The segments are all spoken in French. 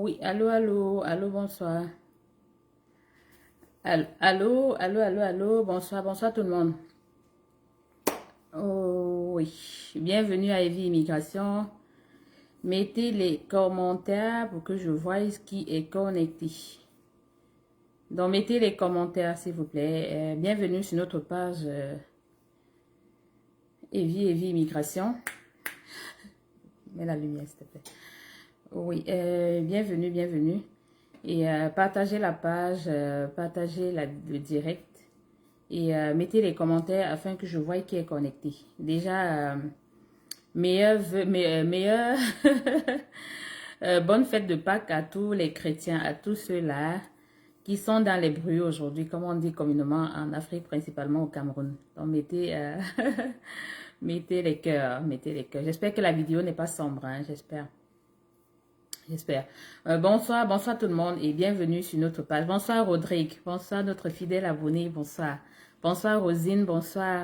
Oui, allô, allô, allô, bonsoir. Allô, allô, allô, allô, bonsoir, bonsoir tout le monde. Oh, oui, bienvenue à Evie Immigration. Mettez les commentaires pour que je voie ce qui est connecté. Donc, mettez les commentaires, s'il vous plaît. Bienvenue sur notre page Evie Immigration. Mets la lumière, s'il te plaît. Oui, bienvenue, bienvenue. Et partagez la page, partagez le direct. Et mettez les commentaires afin que je voie qui est connecté. Déjà, meilleur bonne fête de Pâques à tous les chrétiens, à tous ceux-là qui sont dans les bruits aujourd'hui, comme on dit communément en Afrique, principalement au Cameroun. Donc, mettez, mettez les cœurs, mettez les cœurs. J'espère que la vidéo n'est pas sombre, hein, j'espère. J'espère. Bonsoir, bonsoir tout le monde et bienvenue sur notre page. Bonsoir Rodrigue, bonsoir notre fidèle abonné, bonsoir. Bonsoir Rosine, bonsoir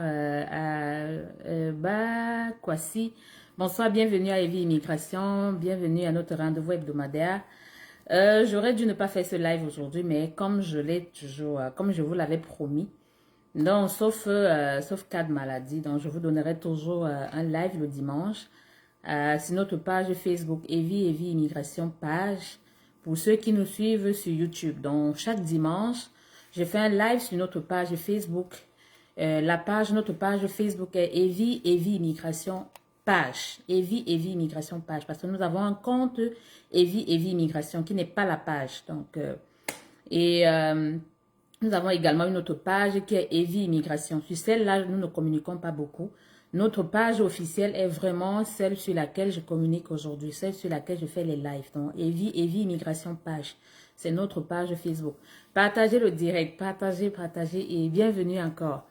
Kwasi. Bonsoir, bienvenue à Evie Immigration, bienvenue à notre rendez-vous hebdomadaire. J'aurais dû ne pas faire ce live aujourd'hui, mais comme je l'ai toujours, comme je vous l'avais promis, non, sauf cas de maladie, donc je vous donnerai toujours un live le dimanche. Sur notre page Facebook Evie Immigration page pour ceux qui nous suivent sur YouTube. Donc chaque dimanche, je fais un live sur notre page Facebook. Notre page Facebook est Evie Immigration page. Evie Immigration page parce que nous avons un compte Evie Immigration qui n'est pas la page. Donc nous avons également une autre page qui est Evie Immigration. Sur celle-là, nous ne communiquons pas beaucoup. Notre page officielle est vraiment celle sur laquelle je communique aujourd'hui, celle sur laquelle je fais les lives. Donc, Evie Immigration page, c'est notre page Facebook. Partagez le direct, partagez et bienvenue encore.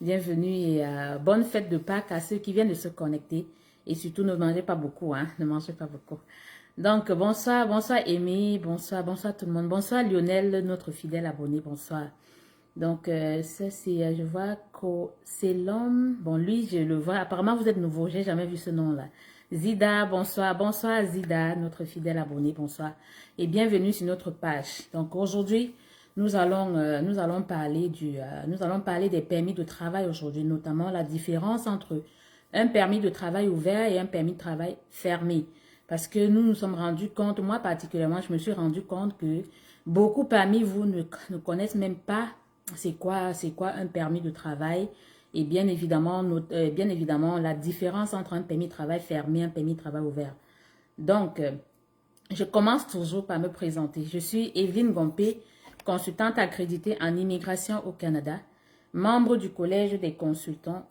Bienvenue et bonne fête de Pâques à ceux qui viennent de se connecter. Et surtout, ne mangez pas beaucoup, hein, ne mangez pas beaucoup. Donc, bonsoir, bonsoir Amy, bonsoir, bonsoir tout le monde. Bonsoir Lionel, notre fidèle abonné, bonsoir. Donc, ça c'est, je vois que c'est l'homme. Bon, lui, je le vois. Apparemment, vous êtes nouveau. J'ai jamais vu ce nom-là. Zida, bonsoir. Bonsoir Zida, notre fidèle abonné, bonsoir. Et bienvenue sur notre page. Donc, aujourd'hui, nous allons parler des permis de travail aujourd'hui, notamment la différence entre un permis de travail ouvert et un permis de travail fermé. Parce que nous nous sommes rendus compte, moi particulièrement, je me suis rendu compte que beaucoup parmi vous ne connaissent même pas c'est quoi un permis de travail et bien évidemment la différence entre un permis de travail fermé et un permis de travail ouvert. Donc, je commence toujours par me présenter. Je suis Evelyne Gompé, consultante accréditée en immigration au Canada, membre du Collège des consultants,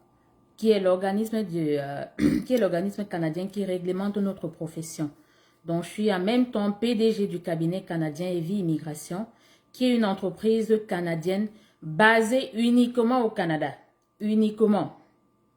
qui est l'organisme canadien qui réglemente notre profession. Donc, je suis en même temps PDG du cabinet canadien Evie Immigration, qui est une entreprise canadienne basée uniquement au Canada. Uniquement.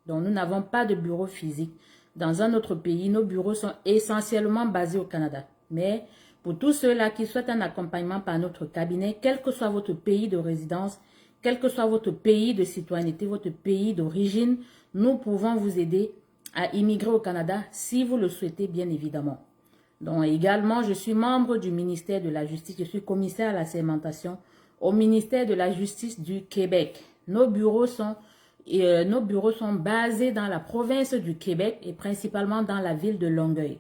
Donc, nous n'avons pas de bureau physique dans un autre pays. Nos bureaux sont essentiellement basés au Canada. Mais pour tous ceux-là qui souhaitent un accompagnement par notre cabinet, quel que soit votre pays de résidence, quel que soit votre pays de citoyenneté, votre pays d'origine, nous pouvons vous aider à immigrer au Canada si vous le souhaitez, bien évidemment. Donc également, je suis membre du ministère de la Justice, je suis commissaire à la sermentation au ministère de la Justice du Québec. Nos bureaux sont basés dans la province du Québec et principalement dans la ville de Longueuil.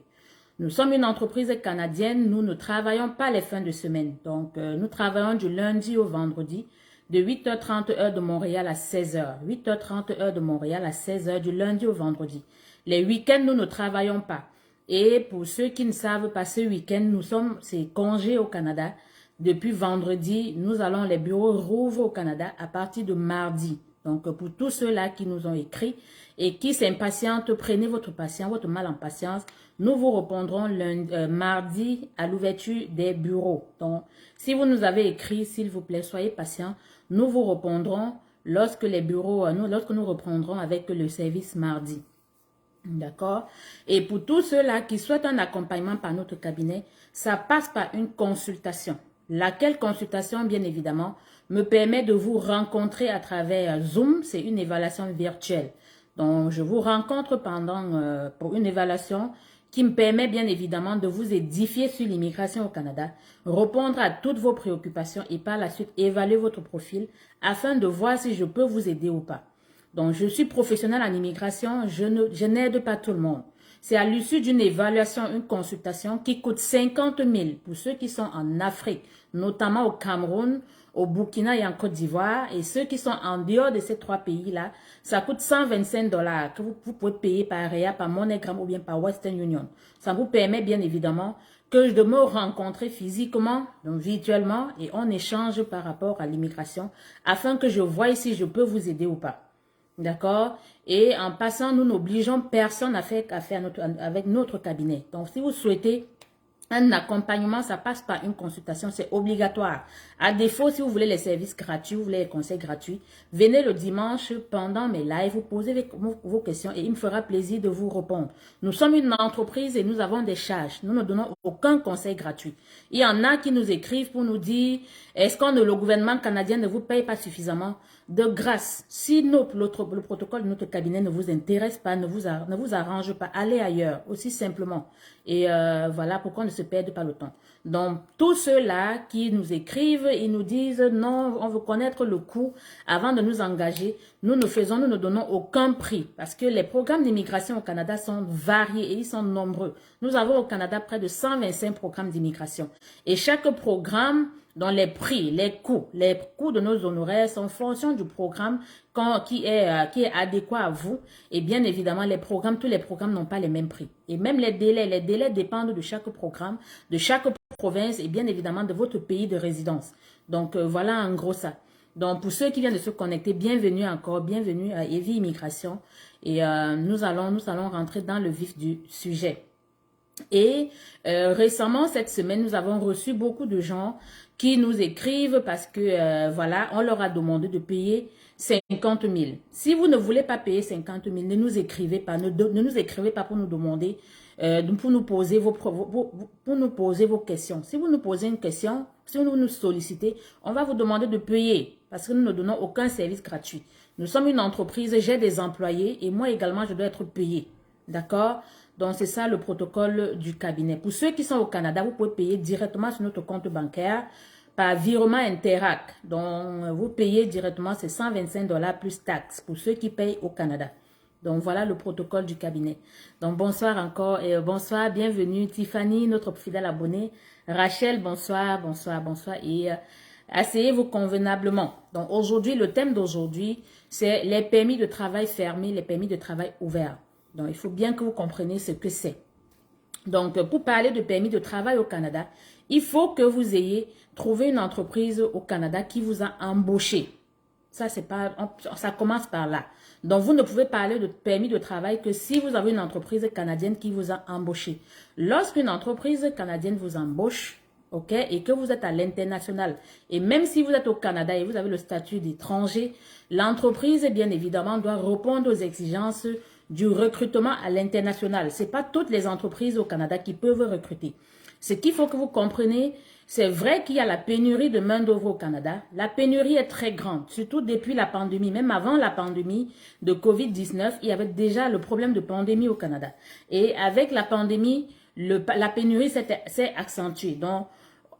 Nous sommes une entreprise canadienne, nous ne travaillons pas les fins de semaine. Donc, nous travaillons du lundi au vendredi, de 8h30 heure de Montréal à 16h. 8h30 heure de Montréal à 16h du lundi au vendredi. Les week-ends, nous ne travaillons pas. Et pour ceux qui ne savent pas, ce week-end, c'est congé au Canada. Depuis vendredi, les bureaux rouvrent au Canada à partir de mardi. Donc, pour tous ceux-là qui nous ont écrit et qui s'impatientent, prenez votre patience, votre mal en patience. Nous vous répondrons mardi à l'ouverture des bureaux. Donc, si vous nous avez écrit, s'il vous plaît, soyez patients. Nous vous répondrons lorsque nous reprendrons avec le service mardi. D'accord? Et pour tous ceux-là qui souhaitent un accompagnement par notre cabinet, ça passe par une consultation. Laquelle consultation, bien évidemment, me permet de vous rencontrer à travers Zoom. C'est une évaluation virtuelle. Donc, je vous rencontre pour une évaluation qui me permet bien évidemment de vous édifier sur l'immigration au Canada, répondre à toutes vos préoccupations et par la suite évaluer votre profil afin de voir si je peux vous aider ou pas. Donc, je suis professionnelle en immigration, je n'aide pas tout le monde. C'est à l'issue d'une évaluation, une consultation qui coûte 50 000 pour ceux qui sont en Afrique, notamment au Cameroun, au Burkina et en Côte d'Ivoire. Et ceux qui sont en dehors de ces 3 pays-là, ça coûte 125 $ que vous pouvez payer par REA, par MoneyGram ou bien par Western Union. Ça vous permet bien évidemment de me rencontrer physiquement, donc virtuellement, et on échange par rapport à l'immigration afin que je voie si je peux vous aider ou pas. D'accord? Et en passant, nous n'obligeons personne à faire avec notre cabinet. Donc, si vous souhaitez un accompagnement, ça passe par une consultation, c'est obligatoire. À défaut, si vous voulez les services gratuits, vous voulez les conseils gratuits, venez le dimanche pendant mes lives, vous posez vos questions et il me fera plaisir de vous répondre. Nous sommes une entreprise et nous avons des charges. Nous ne donnons aucun conseil gratuit. Il y en a qui nous écrivent pour nous dire, est-ce que le gouvernement canadien ne vous paye pas suffisamment? De grâce, si le protocole de notre cabinet ne vous intéresse pas, ne vous arrange pas, allez ailleurs, aussi simplement. Et voilà pourquoi on ne se perd pas le temps. Donc, tous ceux-là qui nous écrivent, ils nous disent non, on veut connaître le coût avant de nous engager. Nous ne donnons aucun prix parce que les programmes d'immigration au Canada sont variés et ils sont nombreux. Nous avons au Canada près de 125 programmes d'immigration. Et chaque programme, dont les prix, les coûts de nos honoraires sont en fonction du programme qui est adéquat à vous. Et bien évidemment, tous les programmes n'ont pas les mêmes prix. Et même les délais dépendent de chaque programme, de chaque province et bien évidemment de votre pays de résidence. Donc voilà en gros ça. Donc pour ceux qui viennent de se connecter, bienvenue encore, bienvenue à Evie Immigration. Et nous allons rentrer dans le vif du sujet. Et récemment, cette semaine, nous avons reçu beaucoup de gens qui nous écrivent parce que, voilà, on leur a demandé de payer 50 000. Si vous ne voulez pas payer 50 000, ne nous écrivez pas, ne nous écrivez pas pour nous demander, pour nous poser vos questions. Si vous nous posez une question, si vous nous sollicitez, on va vous demander de payer parce que nous ne donnons aucun service gratuit. Nous sommes une entreprise, j'ai des employés et moi également, je dois être payé. D'accord? Donc, c'est ça le protocole du cabinet. Pour ceux qui sont au Canada, vous pouvez payer directement sur notre compte bancaire par virement Interac. Donc, vous payez directement, c'est 125 $ plus taxes pour ceux qui payent au Canada. Donc, voilà le protocole du cabinet. Donc, bonsoir encore et bonsoir, bienvenue Tiffany, notre fidèle abonnée. Rachel, bonsoir, bonsoir, bonsoir et asseyez-vous convenablement. Donc, aujourd'hui, le thème d'aujourd'hui, c'est les permis de travail fermés, les permis de travail ouverts. Donc, il faut bien que vous compreniez ce que c'est. Donc, pour parler de permis de travail au Canada, il faut que vous ayez trouvé une entreprise au Canada qui vous a embauché. Ça commence par là. Donc, vous ne pouvez parler de permis de travail que si vous avez une entreprise canadienne qui vous a embauché. Lorsqu'une entreprise canadienne vous embauche, ok, et que vous êtes à l'international, et même si vous êtes au Canada et vous avez le statut d'étranger, l'entreprise, bien évidemment, doit répondre aux exigences du recrutement à l'international. Ce n'est pas toutes les entreprises au Canada qui peuvent recruter. Ce qu'il faut que vous compreniez, c'est vrai qu'il y a la pénurie de main-d'œuvre au Canada. La pénurie est très grande, surtout depuis la pandémie. Même avant la pandémie de COVID-19, il y avait déjà le problème de pandémie au Canada. Et avec la pandémie, la pénurie s'est accentuée. Donc,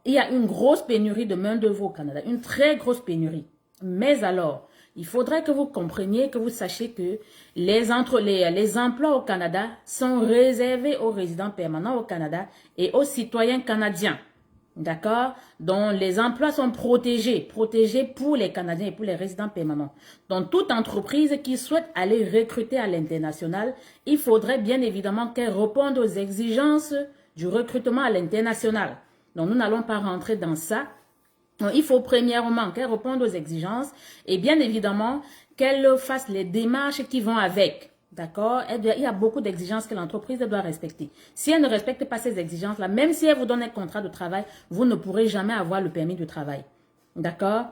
il y a une grosse pénurie de main-d'œuvre au Canada, une très grosse pénurie. Mais alors, il faudrait que vous compreniez, que vous sachiez que les emplois au Canada sont réservés aux résidents permanents au Canada et aux citoyens canadiens. D'accord? Donc, les emplois sont protégés pour les Canadiens et pour les résidents permanents. Donc, toute entreprise qui souhaite aller recruter à l'international, il faudrait bien évidemment qu'elle réponde aux exigences du recrutement à l'international. Donc, nous n'allons pas rentrer dans ça. Donc, il faut premièrement qu'elle réponde aux exigences et bien évidemment qu'elle fasse les démarches qui vont avec. D'accord? Il y a beaucoup d'exigences que l'entreprise doit respecter. Si elle ne respecte pas ces exigences-là, même si elle vous donne un contrat de travail, vous ne pourrez jamais avoir le permis de travail. D'accord?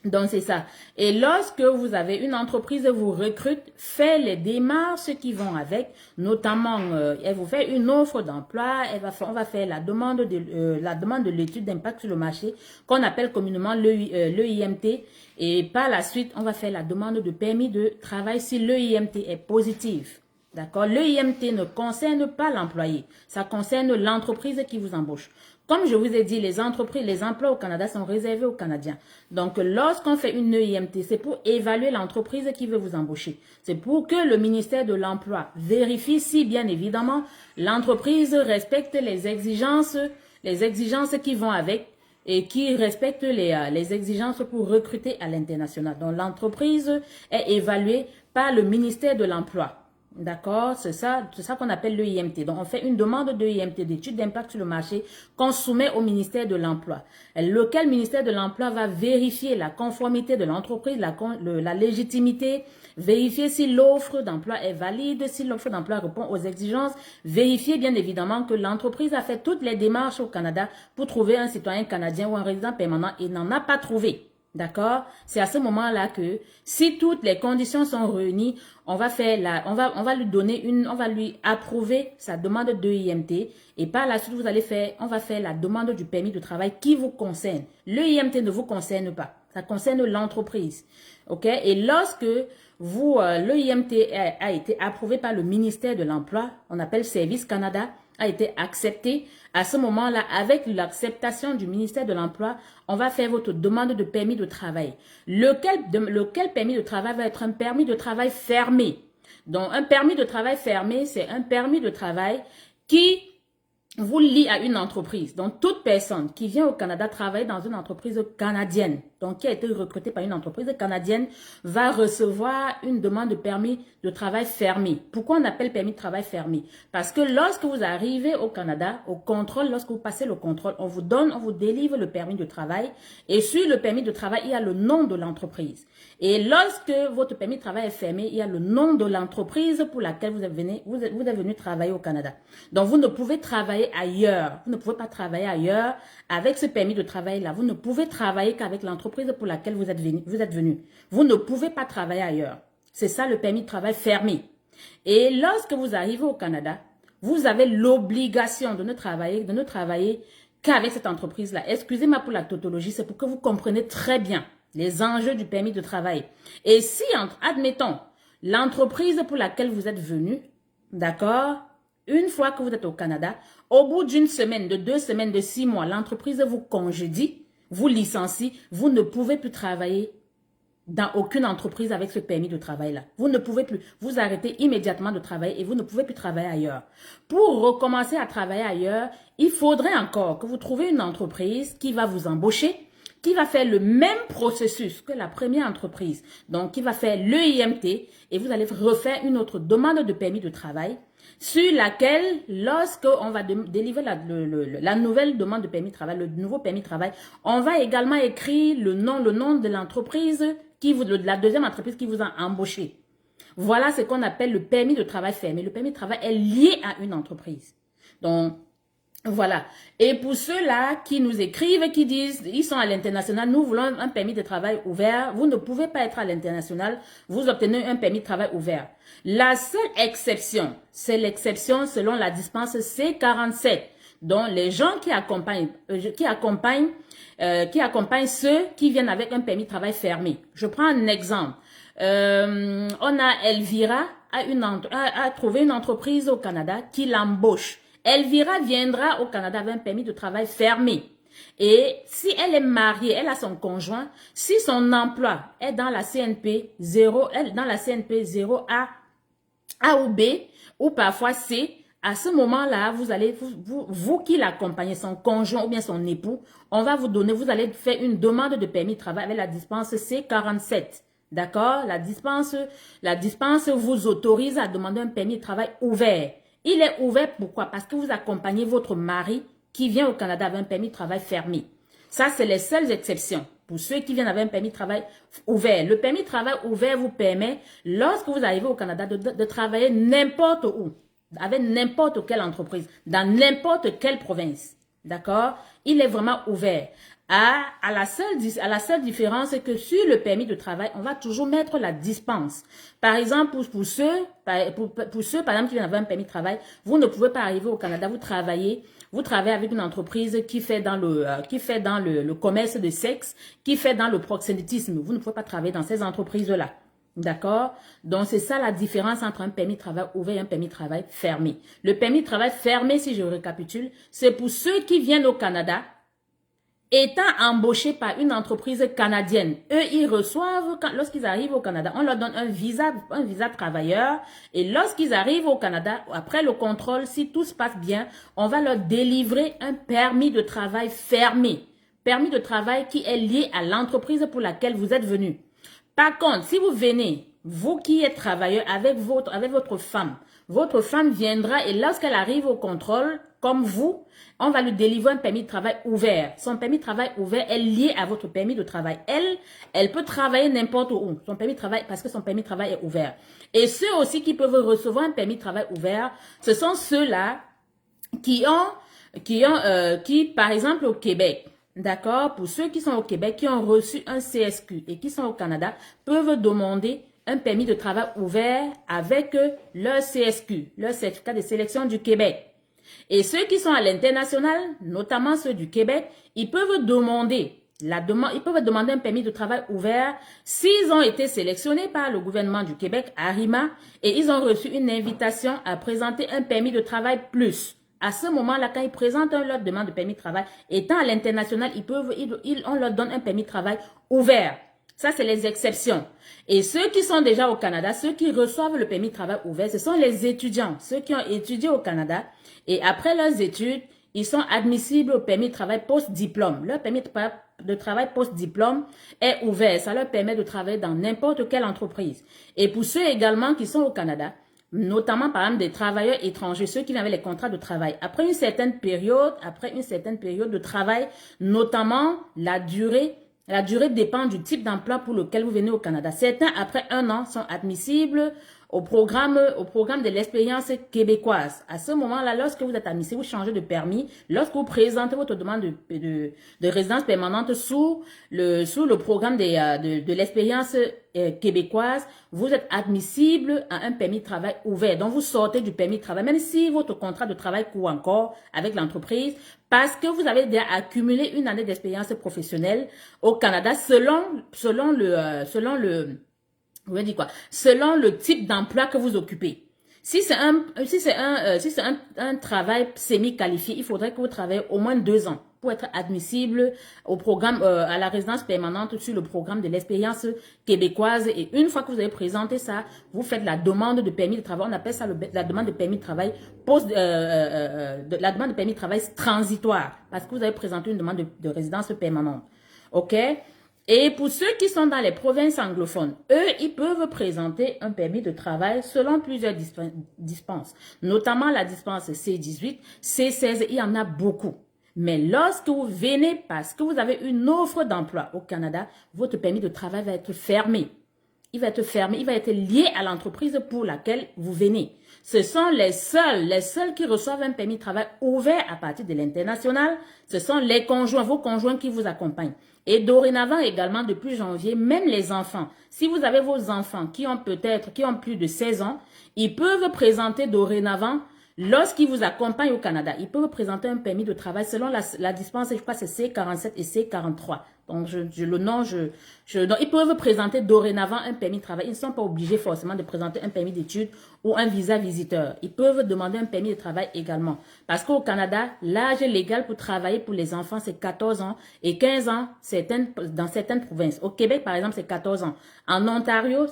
Donc, c'est ça. Et lorsque vous avez une entreprise vous recrute, faites les démarches qui vont avec, notamment, elle vous fait une offre d'emploi, on va faire la demande de l'étude d'impact sur le marché, qu'on appelle communément l'EIMT, et par la suite, on va faire la demande de permis de travail si l'EIMT est positif. D'accord? Le IMT ne concerne pas l'employé. Ça concerne l'entreprise qui vous embauche. Comme je vous ai dit, les entreprises, les emplois au Canada sont réservés aux Canadiens. Donc, lorsqu'on fait une IMT, c'est pour évaluer l'entreprise qui veut vous embaucher. C'est pour que le ministère de l'Emploi vérifie si, bien évidemment, l'entreprise respecte les exigences qui vont avec et qui respectent les exigences pour recruter à l'international. Donc, l'entreprise est évaluée par le ministère de l'Emploi. D'accord? C'est ça qu'on appelle le IMT. Donc, on fait une demande de IMT, d'étude d'impact sur le marché, qu'on soumet au ministère de l'Emploi. Lequel ministère de l'Emploi va vérifier la conformité de l'entreprise, la légitimité, vérifier si l'offre d'emploi est valide, si l'offre d'emploi répond aux exigences, vérifier bien évidemment que l'entreprise a fait toutes les démarches au Canada pour trouver un citoyen canadien ou un résident permanent et n'en a pas trouvé. D'accord? C'est à ce moment-là que, si toutes les conditions sont réunies, on va lui approuver sa demande de IMT et par la suite, on va faire la demande du permis de travail qui vous concerne. Le IMT ne vous concerne pas. Ça concerne l'entreprise. OK? Et lorsque le IMT a été approuvé par le ministère de l'Emploi, on appelle Service Canada, a été accepté. À ce moment-là, avec l'acceptation du ministère de l'Emploi, on va faire votre demande de permis de travail. Lequel permis de travail va être un permis de travail fermé. Donc, un permis de travail fermé, c'est un permis de travail qui vous lie à une entreprise. Donc, toute personne qui vient au Canada travailler dans une entreprise canadienne, donc qui a été recrutée par une entreprise canadienne, va recevoir une demande de permis de travail fermé. Pourquoi on appelle permis de travail fermé? Parce que lorsque vous arrivez au Canada, au contrôle, lorsque vous passez le contrôle, on vous délivre le permis de travail et sur le permis de travail, il y a le nom de l'entreprise. Et lorsque votre permis de travail est fermé, il y a le nom de l'entreprise pour laquelle vous êtes venu travailler au Canada. Donc, vous ne pouvez travailler ailleurs. Vous ne pouvez pas travailler ailleurs avec ce permis de travail-là. Vous ne pouvez travailler qu'avec l'entreprise pour laquelle vous êtes venu. Vous ne pouvez pas travailler ailleurs. C'est ça le permis de travail fermé. Et lorsque vous arrivez au Canada, vous avez l'obligation de ne travailler qu'avec cette entreprise-là. Excusez-moi pour la tautologie, c'est pour que vous compreniez très bien les enjeux du permis de travail. Et si, admettons, l'entreprise pour laquelle vous êtes venu, d'accord, une fois que vous êtes au Canada, au bout d'une semaine, de 2 semaines, de 6 mois, l'entreprise vous congédie, vous licencie, vous ne pouvez plus travailler dans aucune entreprise avec ce permis de travail-là. Vous ne pouvez plus. Vous arrêtez immédiatement de travailler et vous ne pouvez plus travailler ailleurs. Pour recommencer à travailler ailleurs, il faudrait encore que vous trouviez une entreprise qui va vous embaucher, qui va faire le même processus que la première entreprise. Donc, qui va faire le IMT et vous allez refaire une autre demande de permis de travail sur laquelle, lorsqu'on va délivrer la nouvelle demande de permis de travail, le nouveau permis de travail, on va également écrire le nom de l'entreprise, de la deuxième entreprise qui vous a embauché. Voilà ce qu'on appelle le permis de travail fermé. Le permis de travail est lié à une entreprise. Donc, voilà. Et pour ceux-là qui nous écrivent, qui disent, ils sont à l'international, nous voulons un permis de travail ouvert. Vous ne pouvez pas être à l'international. Vous obtenez un permis de travail ouvert. La seule exception, c'est l'exception selon la dispense C47. Donc, les gens qui accompagnent ceux qui viennent avec un permis de travail fermé. Je prends un exemple. On a Elvira, a trouvé une entreprise au Canada qui l'embauche. Elvira viendra au Canada avec un permis de travail fermé. Et si elle est mariée, elle a son conjoint, si son emploi est dans la CNP 0, dans la CNP 0A, A ou B, ou parfois C, à ce moment-là, vous qui l'accompagnez, son conjoint ou bien son époux, vous allez faire une demande de permis de travail avec la dispense C47. D'accord? La dispense vous autorise à demander un permis de travail ouvert. Il est ouvert pourquoi? Parce que vous accompagnez votre mari qui vient au Canada avec un permis de travail fermé. Ça, c'est les seules exceptions pour ceux qui viennent avec un permis de travail ouvert. Le permis de travail ouvert vous permet, lorsque vous arrivez au Canada, de travailler n'importe où, avec n'importe quelle entreprise, dans n'importe quelle province. D'accord? Il est vraiment ouvert. À la seule différence, c'est que sur le permis de travail, on va toujours mettre la dispense. Par exemple, pour ceux, par exemple, qui viennent avoir un permis de travail, vous ne pouvez pas arriver au Canada, vous travaillez avec une entreprise qui fait dans le commerce de sexe, qui fait dans le proxénétisme. Vous ne pouvez pas travailler dans ces entreprises-là. D'accord? Donc, c'est ça la différence entre un permis de travail ouvert et un permis de travail fermé. Le permis de travail fermé, si je récapitule, c'est pour ceux qui viennent au Canada étant embauchés par une entreprise canadienne. Eux, ils reçoivent, lorsqu'ils arrivent au Canada, on leur donne un visa travailleur. Et lorsqu'ils arrivent au Canada, après le contrôle, si tout se passe bien, on va leur délivrer un permis de travail fermé. Permis de travail qui est lié à l'entreprise pour laquelle vous êtes venu. Par contre, si vous venez, vous qui êtes travailleur avec votre femme viendra et lorsqu'elle arrive au contrôle, comme vous, on va lui délivrer un permis de travail ouvert. Son permis de travail ouvert est lié à votre permis de travail. Elle peut travailler n'importe où. Son permis de travail, parce que son permis de travail est ouvert. Et ceux aussi qui peuvent recevoir un permis de travail ouvert, ce sont ceux-là qui, par exemple, au Québec, d'accord, pour ceux qui sont au Québec, qui ont reçu un CSQ et qui sont au Canada, peuvent demander un permis de travail ouvert avec leur CSQ, leur certificat de sélection du Québec. Et ceux qui sont à l'international, notamment ceux du Québec, ils peuvent demander un permis de travail ouvert s'ils ont été sélectionnés par le gouvernement du Québec, ARIMA, et ils ont reçu une invitation à présenter un permis de travail plus. À ce moment-là, quand ils présentent leur demande de permis de travail, étant à l'international, on leur donne un permis de travail ouvert. Ça, c'est les exceptions. Et ceux qui sont déjà au Canada, ceux qui reçoivent le permis de travail ouvert, ce sont les étudiants, ceux qui ont étudié au Canada. Et après leurs études, ils sont admissibles au permis de travail post-diplôme. Leur permis de travail post-diplôme est ouvert. Ça leur permet de travailler dans n'importe quelle entreprise. Et pour ceux également qui sont au Canada, notamment par exemple des travailleurs étrangers, ceux qui avaient les contrats de travail, après une certaine période de travail, notamment la durée dépend du type d'emploi pour lequel vous venez au Canada. Certains, après 1 an, sont admissibles au programme de l'expérience québécoise. À ce moment-là, lorsque vous êtes admissible, vous changez de permis. Lorsque vous présentez votre demande de résidence permanente sous le programme de l'expérience québécoise, vous êtes admissible à un permis de travail ouvert. Donc, vous sortez du permis de travail, même si votre contrat de travail court encore avec l'entreprise, parce que vous avez déjà accumulé une année d'expérience professionnelle au Canada selon le type d'emploi que vous occupez. Si c'est un travail semi-qualifié, il faudrait que vous travaillez au moins 2 ans pour être admissible au programme, à la résidence permanente sur le programme de l'expérience québécoise. Et une fois que vous avez présenté ça, vous faites la demande de permis de travail. On appelle ça la demande de permis de travail la demande de permis de travail transitoire parce que vous avez présenté une demande de résidence permanente. OK? Et pour ceux qui sont dans les provinces anglophones, eux, ils peuvent présenter un permis de travail selon plusieurs dispenses, notamment la dispense C18, C16, il y en a beaucoup. Mais lorsque vous venez parce que vous avez une offre d'emploi au Canada, votre permis de travail va être fermé. Il va être fermé, il va être lié à l'entreprise pour laquelle vous venez. Ce sont les seuls qui reçoivent un permis de travail ouvert à partir de l'international. Ce sont les conjoints, vos conjoints qui vous accompagnent. Et dorénavant également, depuis janvier, même les enfants. Si vous avez vos enfants qui ont plus de 16 ans, ils peuvent présenter dorénavant, lorsqu'ils vous accompagnent au Canada, ils peuvent présenter un permis de travail selon la dispense, je crois que c'est C47 et C43. Donc, ils peuvent présenter dorénavant un permis de travail. Ils ne sont pas obligés forcément de présenter un permis d'études ou un visa visiteur. Ils peuvent demander un permis de travail également. Parce qu'au Canada, l'âge légal pour travailler pour les enfants, c'est 14 ans et 15 ans dans certaines provinces. Au Québec, par exemple, c'est 14 ans. En Ontario,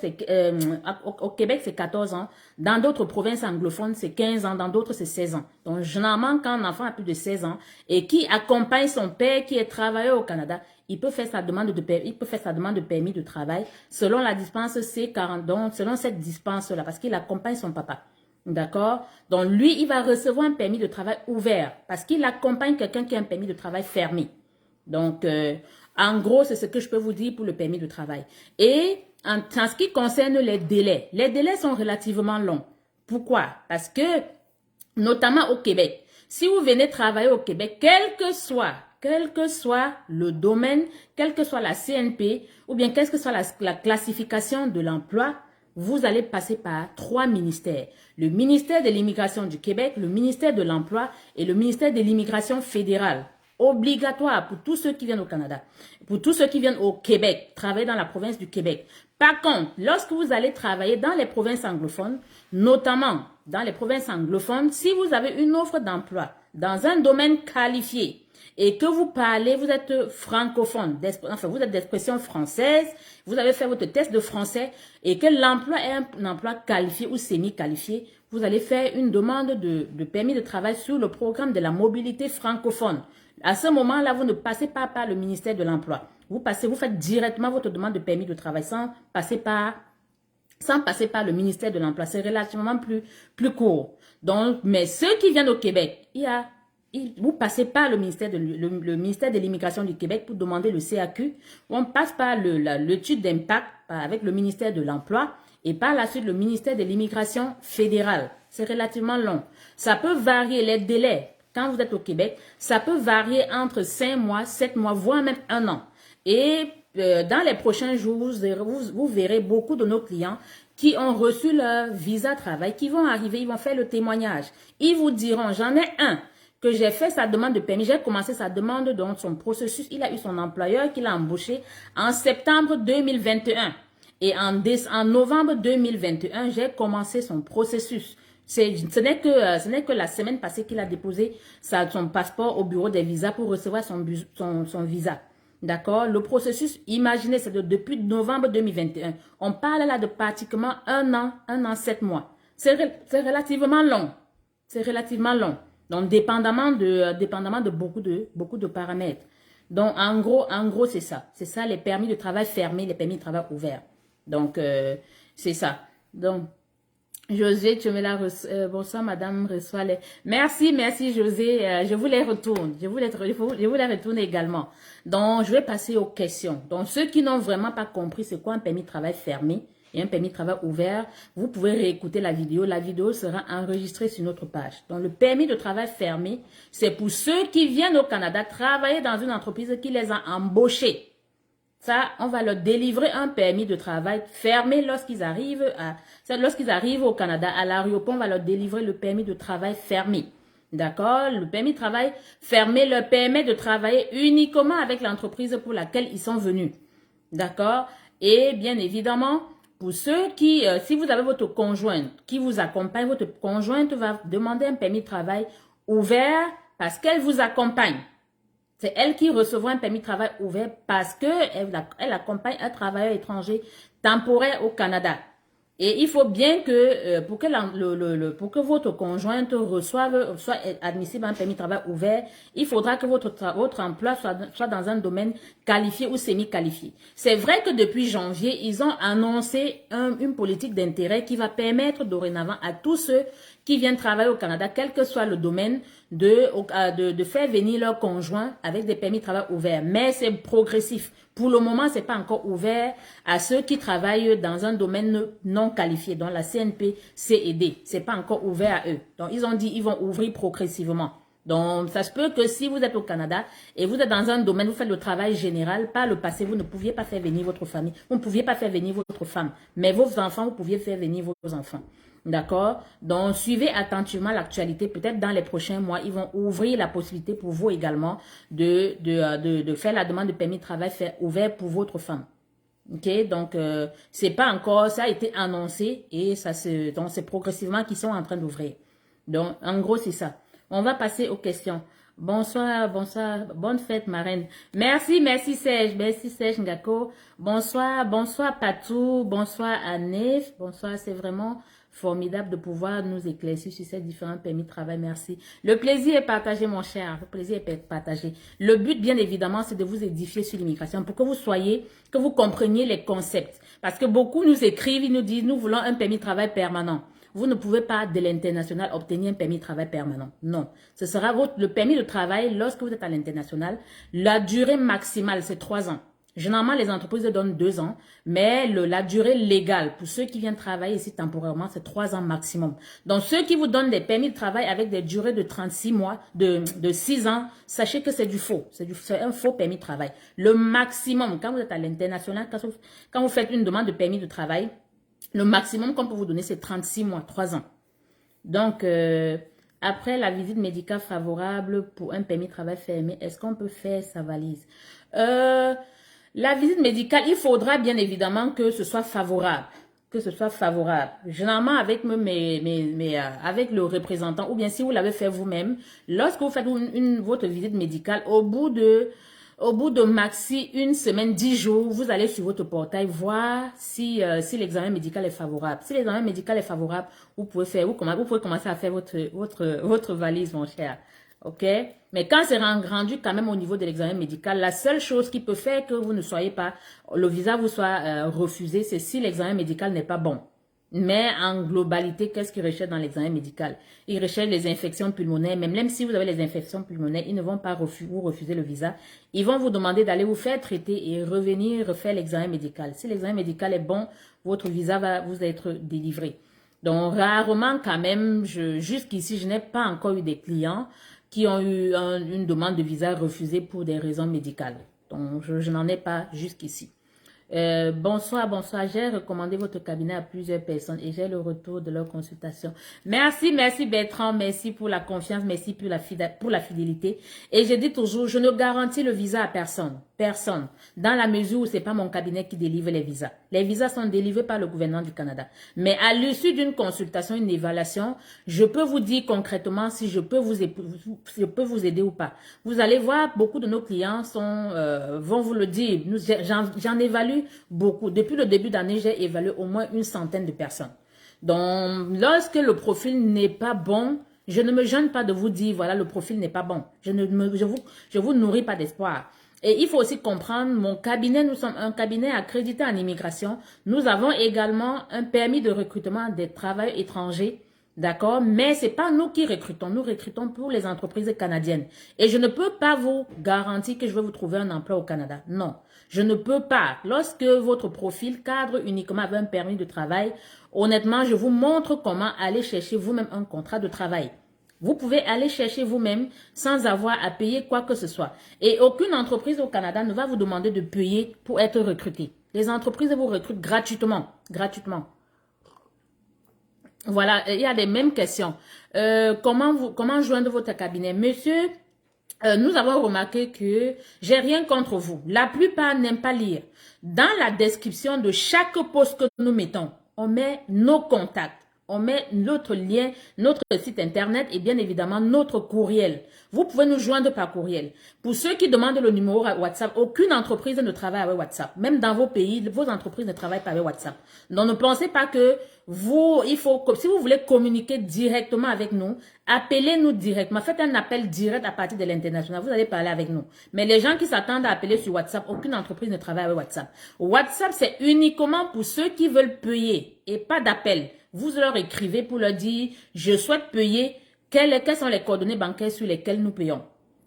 au Québec, c'est 14 ans. Dans d'autres provinces anglophones, c'est 15 ans. Dans d'autres, c'est 16 ans. Donc, généralement, quand un enfant a plus de 16 ans et qui accompagne son père qui est travailleur au Canada, il peut faire sa demande de permis de travail selon la dispense C40, donc selon cette dispense-là, parce qu'il accompagne son papa. D'accord? Donc, lui, il va recevoir un permis de travail ouvert parce qu'il accompagne quelqu'un qui a un permis de travail fermé. Donc, en gros, c'est ce que je peux vous dire pour le permis de travail. Et en ce qui concerne les délais sont relativement longs. Pourquoi? Parce que, notamment au Québec, si vous venez travailler au Québec, quel que soit le domaine, quelle que soit la CNP, ou bien quelle que soit la classification de l'emploi, vous allez passer par 3 ministères. Le ministère de l'Immigration du Québec, le ministère de l'Emploi et le ministère de l'Immigration fédérale. Obligatoire pour tous ceux qui viennent au Canada. Pour tous ceux qui viennent au Québec, travailler dans la province du Québec. Par contre, lorsque vous allez travailler dans les provinces anglophones, notamment dans les provinces anglophones, si vous avez une offre d'emploi dans un domaine qualifié et que vous parlez, vous êtes francophone, enfin vous êtes d'expression française, vous avez fait votre test de français et que l'emploi est un emploi qualifié ou semi-qualifié, vous allez faire une demande de permis de travail sur le programme de la mobilité francophone. À ce moment-là, vous ne passez pas par le ministère de l'Emploi. Vous faites directement votre demande de permis de travail sans passer par le ministère de l'Emploi. C'est relativement plus court. Donc, mais ceux qui viennent au Québec, vous passez par le ministère de l'Immigration du Québec pour demander le CAQ. On passe par l'étude d'impact avec le ministère de l'Emploi et par la suite le ministère de l'Immigration fédérale. C'est relativement long. Ça peut varier les délais. Quand vous êtes au Québec, ça peut varier entre 5 mois, 7 mois, voire même 1 an. Et dans les prochains jours, vous verrez beaucoup de nos clients qui ont reçu leur visa travail, qui vont arriver, ils vont faire le témoignage. Ils vous diront, j'en ai un que j'ai fait sa demande de permis, j'ai commencé sa demande dans son processus, il a eu son employeur qui l'a embauché en septembre 2021. Et en novembre 2021, j'ai commencé son processus. Ce n'est que la semaine passée qu'il a déposé son passeport au bureau des visas pour recevoir son visa. D'accord? Le processus, imaginez, c'est depuis novembre 2021. On parle là de pratiquement 1 an, 7 mois. C'est relativement long. C'est relativement long. Donc, dépendamment de beaucoup de paramètres. Donc, en gros, c'est ça. C'est ça, les permis de travail fermés, les permis de travail ouverts. Donc, c'est ça. Donc, José, tu me la bonsoir, madame, reçoit les... Merci, José. Je vous les retourne. Je vous les retourne également. Donc, je vais passer aux questions. Donc, ceux qui n'ont vraiment pas compris c'est quoi un permis de travail fermé et un permis de travail ouvert, vous pouvez réécouter la vidéo. La vidéo sera enregistrée sur notre page. Donc, le permis de travail fermé, c'est pour ceux qui viennent au Canada travailler dans une entreprise qui les a embauchés. Ça, on va leur délivrer un permis de travail fermé lorsqu'ils arrivent au Canada. À l'aéroport, on va leur délivrer le permis de travail fermé. D'accord? Le permis de travail fermé leur permet de travailler uniquement avec l'entreprise pour laquelle ils sont venus. D'accord? Et bien évidemment, pour ceux qui, si vous avez votre conjointe qui vous accompagne, votre conjointe va demander un permis de travail ouvert parce qu'elle vous accompagne. C'est elle qui recevra un permis de travail ouvert parce qu'elle accompagne un travailleur étranger temporaire au Canada. Et il faut bien que, pour que votre conjointe soit admissible à un permis de travail ouvert, il faudra que votre emploi soit dans un domaine qualifié ou semi-qualifié. C'est vrai que depuis janvier, ils ont annoncé une politique d'intérêt qui va permettre dorénavant à tous ceux qui viennent travailler au Canada, quel que soit le domaine, de faire venir leur conjoint avec des permis de travail ouverts. Mais c'est progressif. Pour le moment, c'est pas encore ouvert à ceux qui travaillent dans un domaine non qualifié, dont la CNP, CED. C'est pas encore ouvert à eux. Donc, ils ont dit ils vont ouvrir progressivement. Donc, ça se peut que si vous êtes au Canada et vous êtes dans un domaine, vous faites le travail général, par le passé, vous ne pouviez pas faire venir votre famille, vous ne pouviez pas faire venir votre femme, mais vos enfants, vous pouviez faire venir vos enfants. D'accord? Donc, suivez attentivement l'actualité. Peut-être dans les prochains mois, ils vont ouvrir la possibilité pour vous également de faire la demande de permis de travail ouvert pour votre femme. Ok? Donc, c'est pas encore, ça a été annoncé et donc c'est progressivement qu'ils sont en train d'ouvrir. Donc, en gros, c'est ça. On va passer aux questions. Bonsoir, bonne fête, marraine. Merci Serge Ngako. Bonsoir Patou, bonsoir Anef, bonsoir, c'est vraiment formidable de pouvoir nous éclaircir sur ces différents permis de travail, merci. Le plaisir est partagé, mon cher, le plaisir est partagé. Le but, bien évidemment, c'est de vous édifier sur l'immigration pour que vous compreniez les concepts. Parce que beaucoup nous écrivent, ils nous disent, nous voulons un permis de travail permanent. Vous ne pouvez pas, de l'international, obtenir un permis de travail permanent. Non. Ce sera le permis de travail lorsque vous êtes à l'international. La durée maximale, c'est 3 ans. Généralement, les entreprises donnent 2 ans, mais la durée légale pour ceux qui viennent travailler ici temporairement, c'est 3 ans maximum. Donc, ceux qui vous donnent des permis de travail avec des durées de 36 mois, de 6 ans, sachez que c'est du faux. C'est un faux permis de travail. Le maximum, quand vous êtes à l'international, quand vous faites une demande de permis de travail, le maximum qu'on peut vous donner, c'est 36 mois, 3 ans. Donc, après la visite médicale favorable pour un permis de travail fermé, est-ce qu'on peut faire sa valise? La visite médicale, il faudra bien évidemment que ce soit favorable. Que ce soit favorable. Généralement, avec, avec le représentant, ou bien si vous l'avez fait vous-même, lorsque vous faites votre visite médicale, au bout de maxi une semaine, 10 jours, vous allez sur votre portail voir si l'examen médical est favorable. Si l'examen médical est favorable, vous pouvez commencer à faire votre valise, mon cher. OK? Mais quand c'est rendu quand même au niveau de l'examen médical, la seule chose qui peut faire que vous ne soyez pas, le visa vous soit refusé, c'est si l'examen médical n'est pas bon. Mais en globalité, qu'est-ce qu'ils recherchent dans l'examen médical? Ils recherchent les infections pulmonaires. Même si vous avez les infections pulmonaires, ils ne vont pas vous refuser le visa. Ils vont vous demander d'aller vous faire traiter et revenir refaire l'examen médical. Si l'examen médical est bon, votre visa va vous être délivré. Donc, rarement quand même, jusqu'ici, je n'ai pas encore eu des clients qui ont eu une demande de visa refusée pour des raisons médicales. Donc, je n'en ai pas jusqu'ici. Bonsoir. J'ai recommandé votre cabinet à plusieurs personnes et j'ai le retour de leur consultation. Merci Bertrand, merci pour la confiance, merci pour la fidélité. Et je dis toujours, je ne garantis le visa à personne. Personne. Dans la mesure où c'est pas mon cabinet qui délivre les visas. Les visas sont délivrés par le gouvernement du Canada. Mais à l'issue d'une consultation, une évaluation, je peux vous dire concrètement si je peux vous aider ou pas. Vous allez voir, beaucoup de nos clients vont vous le dire. J'en évalue beaucoup. Depuis le début d'année, j'ai évalué au moins une centaine de personnes. Donc, lorsque le profil n'est pas bon, je ne me gêne pas de vous dire, voilà, le profil n'est pas bon. Je vous nourris pas d'espoir. Et il faut aussi comprendre, mon cabinet, nous sommes un cabinet accrédité en immigration. Nous avons également un permis de recrutement des travailleurs étrangers. D'accord? Mais c'est pas nous qui recrutons. Nous recrutons pour les entreprises canadiennes. Et je ne peux pas vous garantir que je vais vous trouver un emploi au Canada. Non. Je ne peux pas. Lorsque votre profil cadre uniquement avec un permis de travail, honnêtement, je vous montre comment aller chercher vous-même un contrat de travail. Vous pouvez aller chercher vous-même sans avoir à payer quoi que ce soit. Et aucune entreprise au Canada ne va vous demander de payer pour être recruté. Les entreprises vous recrutent gratuitement. Gratuitement. Voilà, il y a les mêmes questions. Comment joindre votre cabinet? Monsieur, nous avons remarqué que j'ai rien contre vous. La plupart n'aiment pas lire. Dans la description de chaque post que nous mettons, on met nos contacts. On met notre lien, notre site internet et bien évidemment notre courriel. Vous pouvez nous joindre par courriel. Pour ceux qui demandent le numéro WhatsApp, aucune entreprise ne travaille avec WhatsApp. Même dans vos pays, vos entreprises ne travaillent pas avec WhatsApp. Donc ne pensez pas que si vous voulez communiquer directement avec nous, appelez-nous directement. Faites un appel direct à partir de l'international. Vous allez parler avec nous. Mais les gens qui s'attendent à appeler sur WhatsApp, aucune entreprise ne travaille avec WhatsApp. WhatsApp, c'est uniquement pour ceux qui veulent payer et pas d'appel. Vous leur écrivez pour leur dire, je souhaite payer, quelles sont les coordonnées bancaires sur lesquelles nous payons.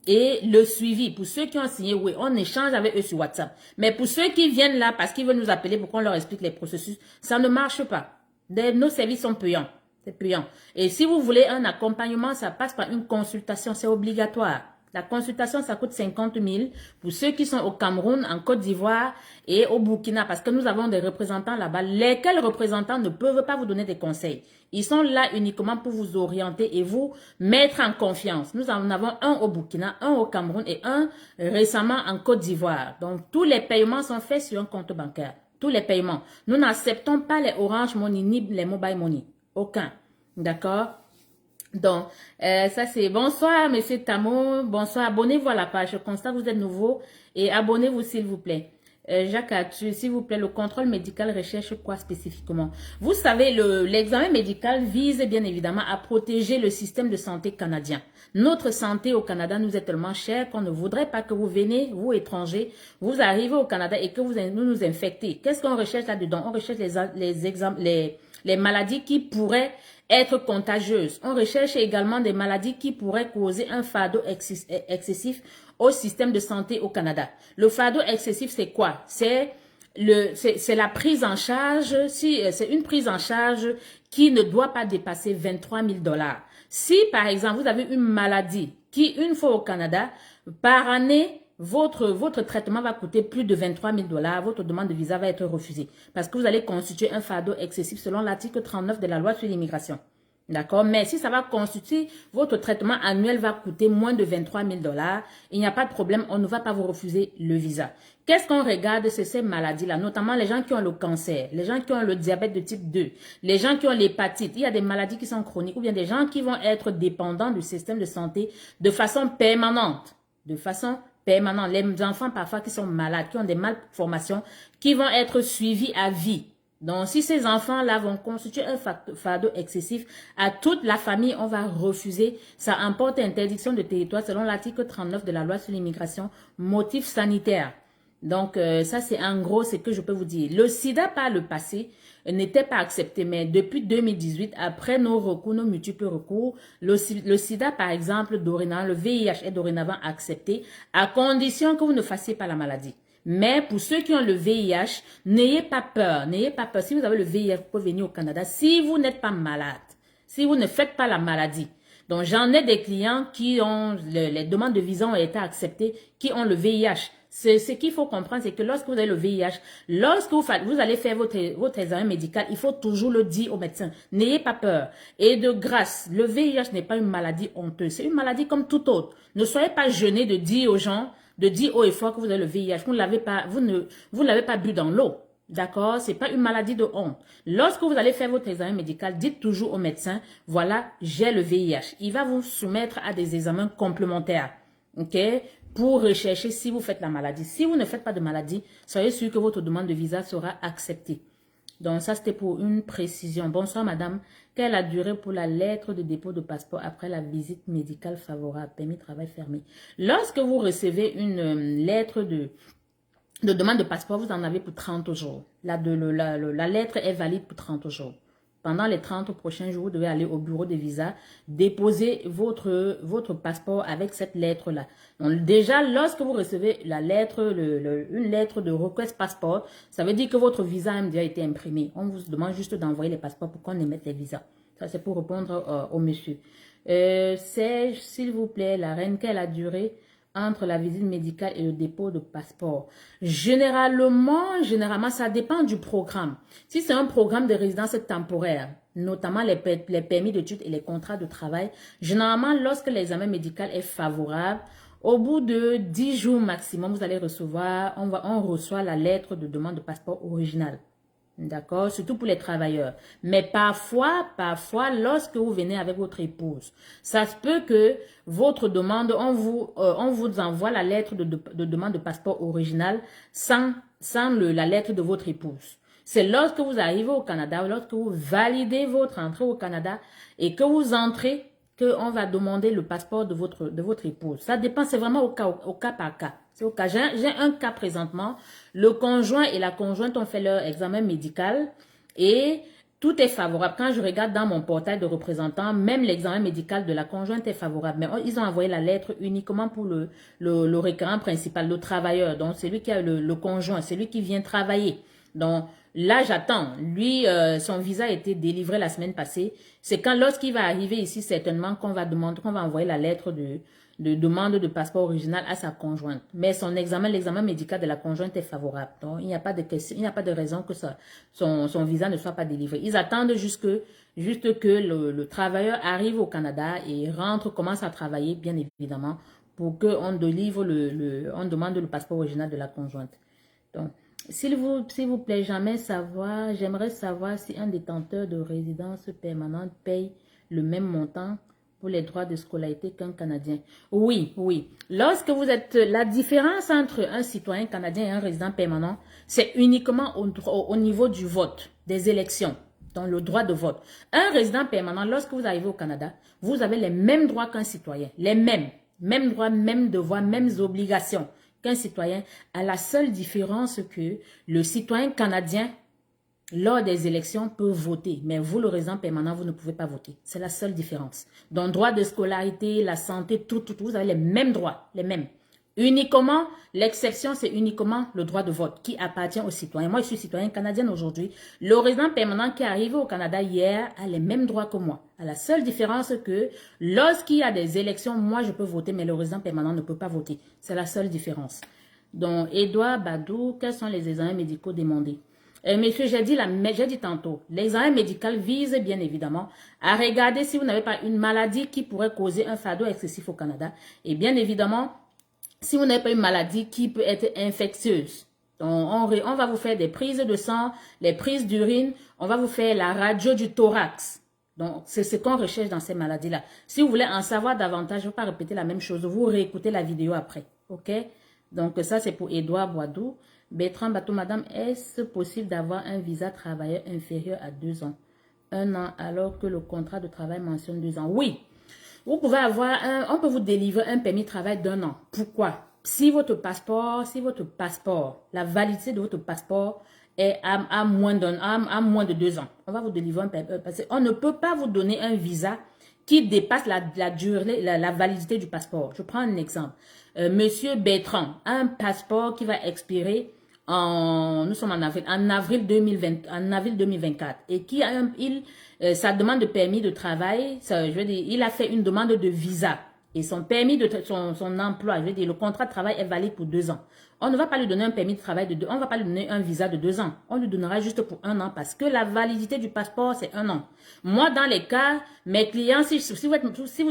Et le suivi, pour ceux qui ont signé, oui, on échange avec eux sur WhatsApp. Mais pour ceux qui viennent là parce qu'ils veulent nous appeler pour qu'on leur explique les processus, ça ne marche pas. Nos services sont payants. C'est payant. Et si vous voulez un accompagnement, ça passe par une consultation, c'est obligatoire. La consultation, ça coûte 50 000 pour ceux qui sont au Cameroun, en Côte d'Ivoire et au Burkina, parce que nous avons des représentants là-bas, lesquels représentants ne peuvent pas vous donner des conseils. Ils sont là uniquement pour vous orienter et vous mettre en confiance. Nous en avons un au Burkina, un au Cameroun et un récemment en Côte d'Ivoire. Donc, tous les paiements sont faits sur un compte bancaire. Tous les paiements. Nous n'acceptons pas les Orange Money ni les Mobile Money. Aucun. D'accord? Donc, ça c'est bonsoir, monsieur Tamo. Bonsoir, abonnez-vous à la page. Je constate que vous êtes nouveau et abonnez-vous s'il vous plaît. Jacques Atu, s'il vous plaît, le contrôle médical recherche quoi spécifiquement? Vous savez, l'examen médical vise bien évidemment à protéger le système de santé canadien. Notre santé au Canada nous est tellement chère qu'on ne voudrait pas que vous venez, vous étrangers, vous arrivez au Canada et que vous nous infectez. Qu'est-ce qu'on recherche là-dedans? On recherche les maladies qui pourraient être contagieuses. On recherche également des maladies qui pourraient causer un fardeau excessif au système de santé au Canada. Le fardeau excessif, c'est quoi? C'est la prise en charge, c'est une prise en charge qui ne doit pas dépasser 23 000 $. Si, par exemple, vous avez une maladie qui, une fois au Canada, par année, votre traitement va coûter plus de 23 000 $, votre demande de visa va être refusée parce que vous allez constituer un fardeau excessif selon l'article 39 de la loi sur l'immigration. D'accord? Mais si ça va constituer, votre traitement annuel va coûter moins de 23 000 $, il n'y a pas de problème, on ne va pas vous refuser le visa. Qu'est-ce qu'on regarde? C'est ces maladies-là, notamment les gens qui ont le cancer, les gens qui ont le diabète de type 2, les gens qui ont l'hépatite. Il y a des maladies qui sont chroniques ou bien des gens qui vont être dépendants du système de santé de façon permanente. De façon permanente. Les enfants parfois qui sont malades, qui ont des malformations, qui vont être suivis à vie. Donc, si ces enfants-là vont constituer un fardeau excessif à toute la famille, on va refuser. Ça emporte interdiction de territoire selon l'article 39 de la loi sur l'immigration, motif sanitaire. Donc, ça, c'est en gros ce que je peux vous dire. Le sida, par le passé, n'était pas accepté, mais depuis 2018, après nos recours, nos multiples recours, le sida, par exemple, dorénavant, le VIH est dorénavant accepté, à condition que vous ne fassiez pas la maladie. Mais pour ceux qui ont le VIH, n'ayez pas peur, n'ayez pas peur. Si vous avez le VIH, vous pouvez venir au Canada. Si vous n'êtes pas malade, si vous ne faites pas la maladie. Donc, j'en ai des clients qui ont, les demandes de visa ont été acceptées, qui ont le VIH. Ce qu'il faut comprendre, c'est que lorsque vous avez le VIH, lorsque vous allez faire votre examen médical, il faut toujours le dire au médecin. N'ayez pas peur. Et de grâce, le VIH n'est pas une maladie honteuse. C'est une maladie comme toute autre. Ne soyez pas gênés de dire aux gens, de dire haut et fort que vous avez le VIH. Vous ne l'avez pas bu dans l'eau. D'accord? C'est pas une maladie de honte. Lorsque vous allez faire votre examen médical, dites toujours au médecin, voilà, j'ai le VIH. Il va vous soumettre à des examens complémentaires. OK? Pour rechercher si vous faites la maladie. Si vous ne faites pas de maladie, soyez sûr que votre demande de visa sera acceptée. Donc, ça, c'était pour une précision. Bonsoir, madame. Quelle est la durée pour la lettre de dépôt de passeport après la visite médicale favorable? Permis de travail fermé. Lorsque vous recevez une lettre de demande de passeport, vous en avez pour 30 jours. La lettre est valide pour 30 jours. Pendant les 30 prochains jours, vous devez aller au bureau de visa, déposer votre passeport avec cette lettre-là. Donc déjà, lorsque vous recevez la lettre, une lettre de request passeport, ça veut dire que votre visa a déjà été imprimé. On vous demande juste d'envoyer les passeports pour qu'on émette les visas. Ça, c'est pour répondre au monsieur. S'il vous plaît, la reine, quelle a duré entre la visite médicale et le dépôt de passeport? Généralement, ça dépend du programme. Si c'est un programme de résidence temporaire, notamment les permis d'études et les contrats de travail, généralement, lorsque l'examen médical est favorable, au bout de 10 jours maximum, vous allez recevoir, on reçoit la lettre de demande de passeport original. D'accord? Surtout pour les travailleurs. Mais parfois, lorsque vous venez avec votre épouse, ça se peut que votre demande, on vous envoie la lettre de demande de passeport original sans la lettre de votre épouse. C'est lorsque vous arrivez au Canada, lorsque vous validez votre entrée au Canada et que vous entrez, qu'on va demander le passeport de votre épouse. Ça dépend, c'est vraiment au cas par cas. C'est au cas. J'ai un cas présentement. Le conjoint et la conjointe ont fait leur examen médical et tout est favorable. Quand je regarde dans mon portail de représentant, même l'examen médical de la conjointe est favorable. Mais ils ont envoyé la lettre uniquement pour le requérant principal, le travailleur. Donc, celui qui a le conjoint, celui qui vient travailler. Donc, là, j'attends. Lui, son visa a été délivré la semaine passée. C'est quand, lorsqu'il va arriver ici, certainement, qu'on va envoyer la lettre de demande de passeport original à sa conjointe. Mais l'examen médical de la conjointe est favorable. Donc, il n'y a pas de question, il n'y a pas de raison que son visa ne soit pas délivré. Ils attendent juste que le travailleur arrive au Canada et commence à travailler, bien évidemment, pour qu'on délivre on demande le passeport original de la conjointe. Donc, s'il vous plaît, j'aimerais savoir si un détenteur de résidence permanente paye le même montant pour les droits de scolarité qu'un Canadien. Oui. Lorsque la différence entre un citoyen canadien et un résident permanent, c'est uniquement au niveau du vote, des élections, dans le droit de vote. Un résident permanent, lorsque vous arrivez au Canada, vous avez les mêmes droits qu'un citoyen. Les mêmes droits, mêmes devoirs, mêmes obligations qu'un citoyen, à la seule différence que le citoyen canadien, lors des élections, peut voter. Mais vous, le résident permanent, vous ne pouvez pas voter. C'est la seule différence. Donc, droit de scolarité, la santé, tout, vous avez les mêmes droits, les mêmes. Uniquement, l'exception, c'est uniquement le droit de vote qui appartient aux citoyens. Moi, je suis citoyen canadienne aujourd'hui. Le résident permanent qui est arrivé au Canada hier a les mêmes droits que moi. À la seule différence que lorsqu'il y a des élections, moi, je peux voter, mais le résident permanent ne peut pas voter. C'est la seule différence. Donc, Edouard Badou, quels sont les examens médicaux demandés? Monsieur, j'ai dit tantôt, l'examen médical vise bien évidemment à regarder si vous n'avez pas une maladie qui pourrait causer un fardeau excessif au Canada. Et bien évidemment, si vous n'avez pas une maladie qui peut être infectieuse. Donc, on va vous faire des prises de sang, les prises d'urine, on va vous faire la radio du thorax. Donc, c'est ce qu'on recherche dans ces maladies-là. Si vous voulez en savoir davantage, je ne vais pas répéter la même chose, vous réécoutez la vidéo après. OK? Donc, ça, c'est pour Édouard Boidou. Bertrand Bateau, madame, est-ce possible d'avoir un visa travailleur inférieur à 2 ans? 1 an, alors que le contrat de travail mentionne 2 ans. Oui, vous pouvez avoir on peut vous délivrer un permis de travail d'1 an. Pourquoi? Si votre passeport, la validité de votre passeport est à moins de 2 ans, on va vous délivrer un permis. Parce qu'on ne peut pas vous donner un visa qui dépasse la durée, la validité du passeport. Je prends un exemple. Monsieur Bertrand a un passeport qui va expirer nous sommes en avril 2024 et qui a sa demande de permis de travail, je veux dire, il a fait une demande de visa et son permis son emploi, je veux dire, le contrat de travail est valide pour 2 ans. On ne va pas lui donner un permis de travail on va pas lui donner un visa de 2 ans. On lui donnera juste pour 1 an parce que la validité du passeport, c'est 1 an. Moi, dans les cas, mes clients, si vous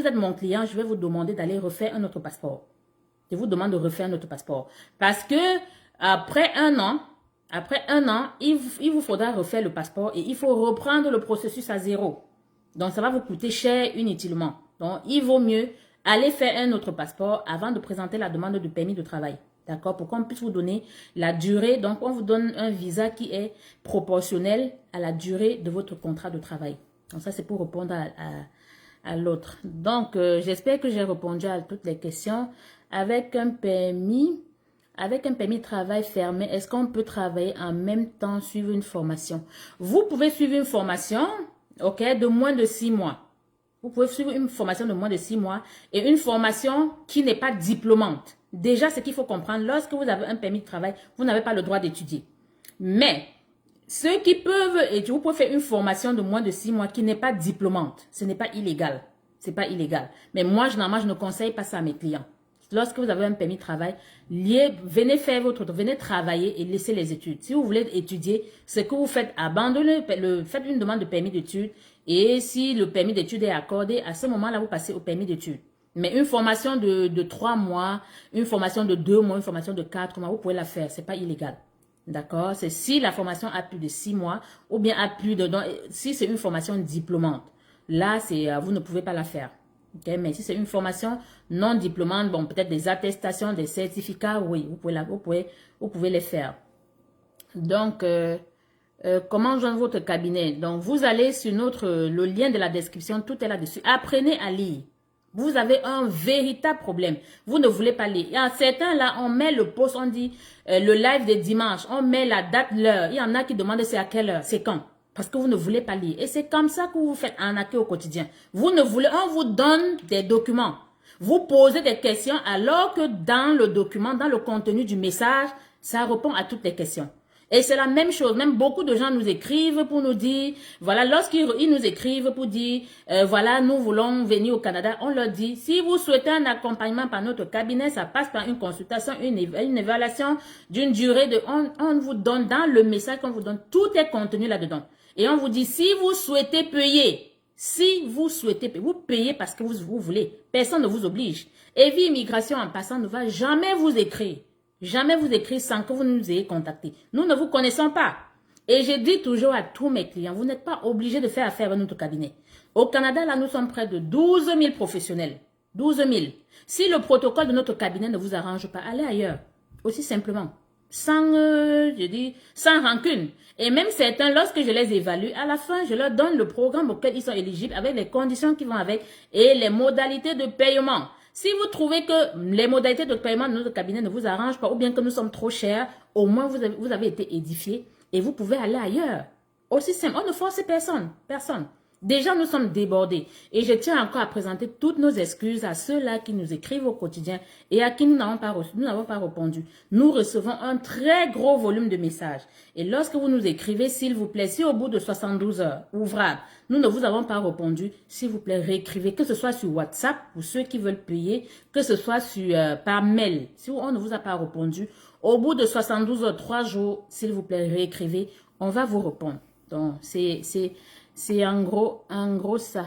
êtes mon client, je vais vous demander d'aller refaire un autre passeport. Je vous demande de refaire un autre passeport. Parce que après un an, il vous faudra refaire le passeport et il faut reprendre le processus à 0. Donc, ça va vous coûter cher inutilement. Donc, il vaut mieux aller faire un autre passeport avant de présenter la demande de permis de travail. D'accord? Pour qu'on puisse vous donner la durée. Donc, on vous donne un visa qui est proportionnel à la durée de votre contrat de travail. Donc, ça, c'est pour répondre à l'autre. Donc, j'espère que j'ai répondu à toutes les questions. Avec un permis de travail fermé, est-ce qu'on peut travailler en même temps, suivre une formation? Vous pouvez suivre une formation, ok, de moins de 6 mois. Vous pouvez suivre une formation de moins de 6 mois et une formation qui n'est pas diplômante. Déjà, ce qu'il faut comprendre, lorsque vous avez un permis de travail, vous n'avez pas le droit d'étudier. Mais, ceux qui peuvent, et vous pouvez faire une formation de moins de 6 mois qui n'est pas diplômante. Ce n'est pas illégal. C'est pas illégal. Mais moi, généralement, je ne conseille pas ça à mes clients. Lorsque vous avez un permis de travail, venez travailler et laissez les études. Si vous voulez étudier, ce que vous faites, faites une demande de permis d'études. Et si le permis d'études est accordé, à ce moment-là, vous passez au permis d'études. Mais une formation de 3 mois, une formation de 2 mois, une formation de 4 mois, vous pouvez la faire. C'est pas illégal. D'accord? C'est si la formation a plus de 6 mois ou bien si c'est une formation diplômante. Là, vous ne pouvez pas la faire. Okay, mais si c'est une formation non diplômante, bon, peut-être des attestations, des certificats, oui, vous pouvez les faire. Donc, comment joindre votre cabinet? Donc, vous allez sur le lien de la description, tout est là-dessus. Apprenez à lire. Vous avez un véritable problème. Vous ne voulez pas lire. Il y a certains là, on met le post, on dit le live de dimanche, on met la date, l'heure. Il y en a qui demandent c'est à quelle heure, c'est quand. Parce que vous ne voulez pas lire. Et c'est comme ça que vous vous faites arnaquer au quotidien. On vous donne des documents. Vous posez des questions alors que dans le document, dans le contenu du message, ça répond à toutes les questions. Et c'est la même chose. Même beaucoup de gens nous écrivent pour nous dire, voilà, lorsqu'ils nous écrivent pour dire, voilà, nous voulons venir au Canada, on leur dit, si vous souhaitez un accompagnement par notre cabinet, ça passe par une consultation, une évaluation d'une durée de, on vous donne dans le message qu'on vous donne, tout est contenu là-dedans. Et on vous dit, si vous souhaitez payer, vous payez parce que vous voulez. Personne ne vous oblige. Evie Immigration en passant ne va jamais vous écrire. Jamais vous écrire sans que vous nous ayez contacté. Nous ne vous connaissons pas. Et je dis toujours à tous mes clients, vous n'êtes pas obligés de faire affaire avec notre cabinet. Au Canada, là, nous sommes près de 12 000 professionnels. 12 000. Si le protocole de notre cabinet ne vous arrange pas, allez ailleurs. Aussi simplement. Sans rancune. Et même certains, lorsque je les évalue, à la fin, je leur donne le programme auquel ils sont éligibles avec les conditions qui vont avec et les modalités de paiement. Si vous trouvez que les modalités de paiement de notre cabinet ne vous arrangent pas ou bien que nous sommes trop chers, au moins vous avez été édifié et vous pouvez aller ailleurs. Aussi simple, on ne force personne. Déjà, nous sommes débordés et je tiens encore à présenter toutes nos excuses à ceux-là qui nous écrivent au quotidien et à qui nous n'avons pas répondu. Nous recevons un très gros volume de messages et lorsque vous nous écrivez, s'il vous plaît, si au bout de 72 heures ouvrables, nous ne vous avons pas répondu, s'il vous plaît, réécrivez, que ce soit sur WhatsApp pour ceux qui veulent payer, que ce soit par mail. Si on ne vous a pas répondu, au bout de 72 heures, 3 jours, s'il vous plaît, réécrivez. On va vous répondre. Donc, c'est en gros ça.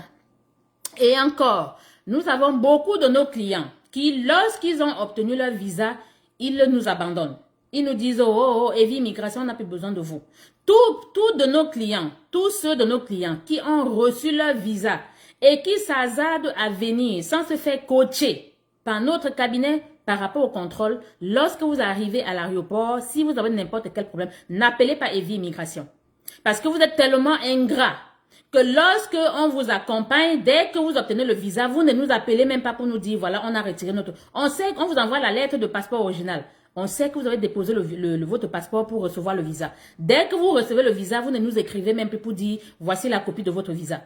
Et encore, nous avons beaucoup de nos clients qui, lorsqu'ils ont obtenu leur visa, ils nous abandonnent. Ils nous disent, oh, Evie Immigration, on n'a plus besoin de vous. Tous de nos clients, tous ceux de nos clients qui ont reçu leur visa et qui s'hasardent à venir sans se faire coacher par notre cabinet par rapport au contrôle, lorsque vous arrivez à l'aéroport, si vous avez n'importe quel problème, n'appelez pas Evie Immigration. Parce que vous êtes tellement ingrat que lorsque on vous accompagne, dès que vous obtenez le visa, vous ne nous appelez même pas pour nous dire, voilà, on a retiré notre... On sait qu'on vous envoie la lettre de passeport original. On sait que vous avez déposé votre passeport pour recevoir le visa. Dès que vous recevez le visa, vous ne nous écrivez même plus pour dire, voici la copie de votre visa.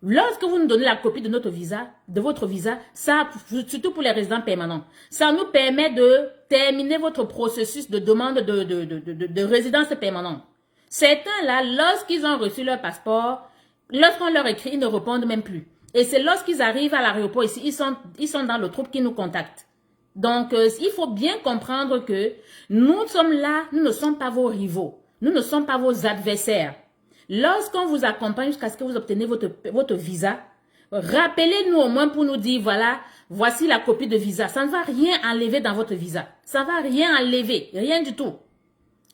Lorsque vous nous donnez la copie de votre visa, ça, surtout pour les résidents permanents, ça nous permet de terminer votre processus de demande de résidence permanente. Certains là, lorsqu'ils ont reçu leur passeport, lorsqu'on leur écrit, ils ne répondent même plus. Et c'est lorsqu'ils arrivent à l'aéroport ici, ils sont dans le troupe qui nous contactent. Donc, il faut bien comprendre que nous sommes là, nous ne sommes pas vos rivaux. Nous ne sommes pas vos adversaires. Lorsqu'on vous accompagne jusqu'à ce que vous obtenez votre visa, rappelez-nous au moins pour nous dire, voilà, voici la copie de visa. Ça ne va rien enlever dans votre visa. Ça ne va rien enlever, rien du tout.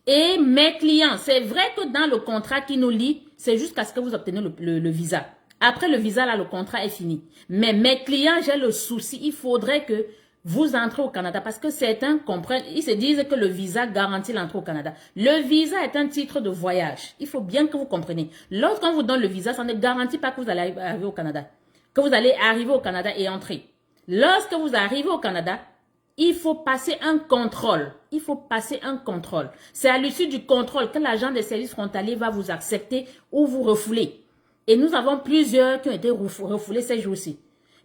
Et mes clients, c'est vrai que dans le contrat qui nous lie, c'est jusqu'à ce que vous obtenez le visa. Après le visa, là, le contrat est fini. Mais mes clients, j'ai le souci, il faudrait que vous entrez au Canada parce que certains comprennent, ils se disent que le visa garantit l'entrée au Canada. Le visa est un titre de voyage. Il faut bien que vous compreniez. Lorsqu'on vous donne le visa, ça ne garantit pas que vous allez arriver au Canada. Que vous allez arriver au Canada et entrer. Lorsque vous arrivez au Canada, il faut passer un contrôle. Il faut passer un contrôle. C'est à l'issue du contrôle que l'agent des services frontaliers va vous accepter ou vous refouler. Et nous avons plusieurs qui ont été refoulés ces jours-ci.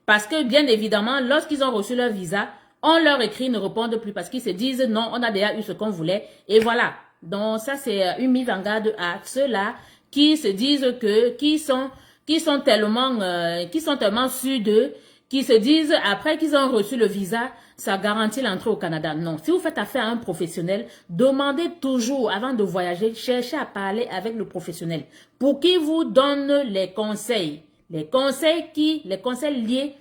Parce que, bien évidemment, lorsqu'ils ont reçu leur visa, on leur écrit, ils ne répondent plus parce qu'ils se disent non, on a déjà eu ce qu'on voulait. Et voilà. Donc, ça, c'est une mise en garde à ceux-là qui se disent que, qui sont tellement sûrs d'eux, qui se disent après qu'ils ont reçu le visa, ça garantit l'entrée au Canada. Non. Si vous faites affaire à un professionnel, demandez toujours, avant de voyager, cherchez à parler avec le professionnel pour qu'il vous donne les conseils. Les conseils liés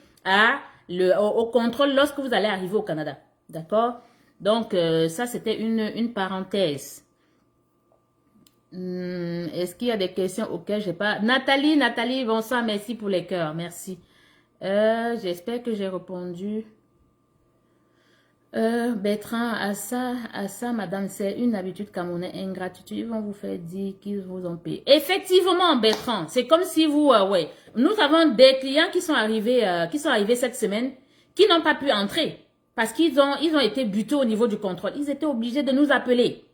au contrôle lorsque vous allez arriver au Canada. D'accord? Donc, ça, c'était une parenthèse. Est-ce qu'il y a des questions auxquelles je n'ai pas... Nathalie, bonsoir, merci pour les cœurs, merci. J'espère que j'ai répondu. Bertrand, à ça, madame, c'est une habitude camerounaise, ingratitude. Ils vont vous faire dire qu'ils vous ont payé. Effectivement, Bertrand, c'est comme si vous, ouais. Nous avons des clients qui sont arrivés cette semaine, qui n'ont pas pu entrer. Parce qu'ils ont été butés au niveau du contrôle. Ils étaient obligés de nous appeler.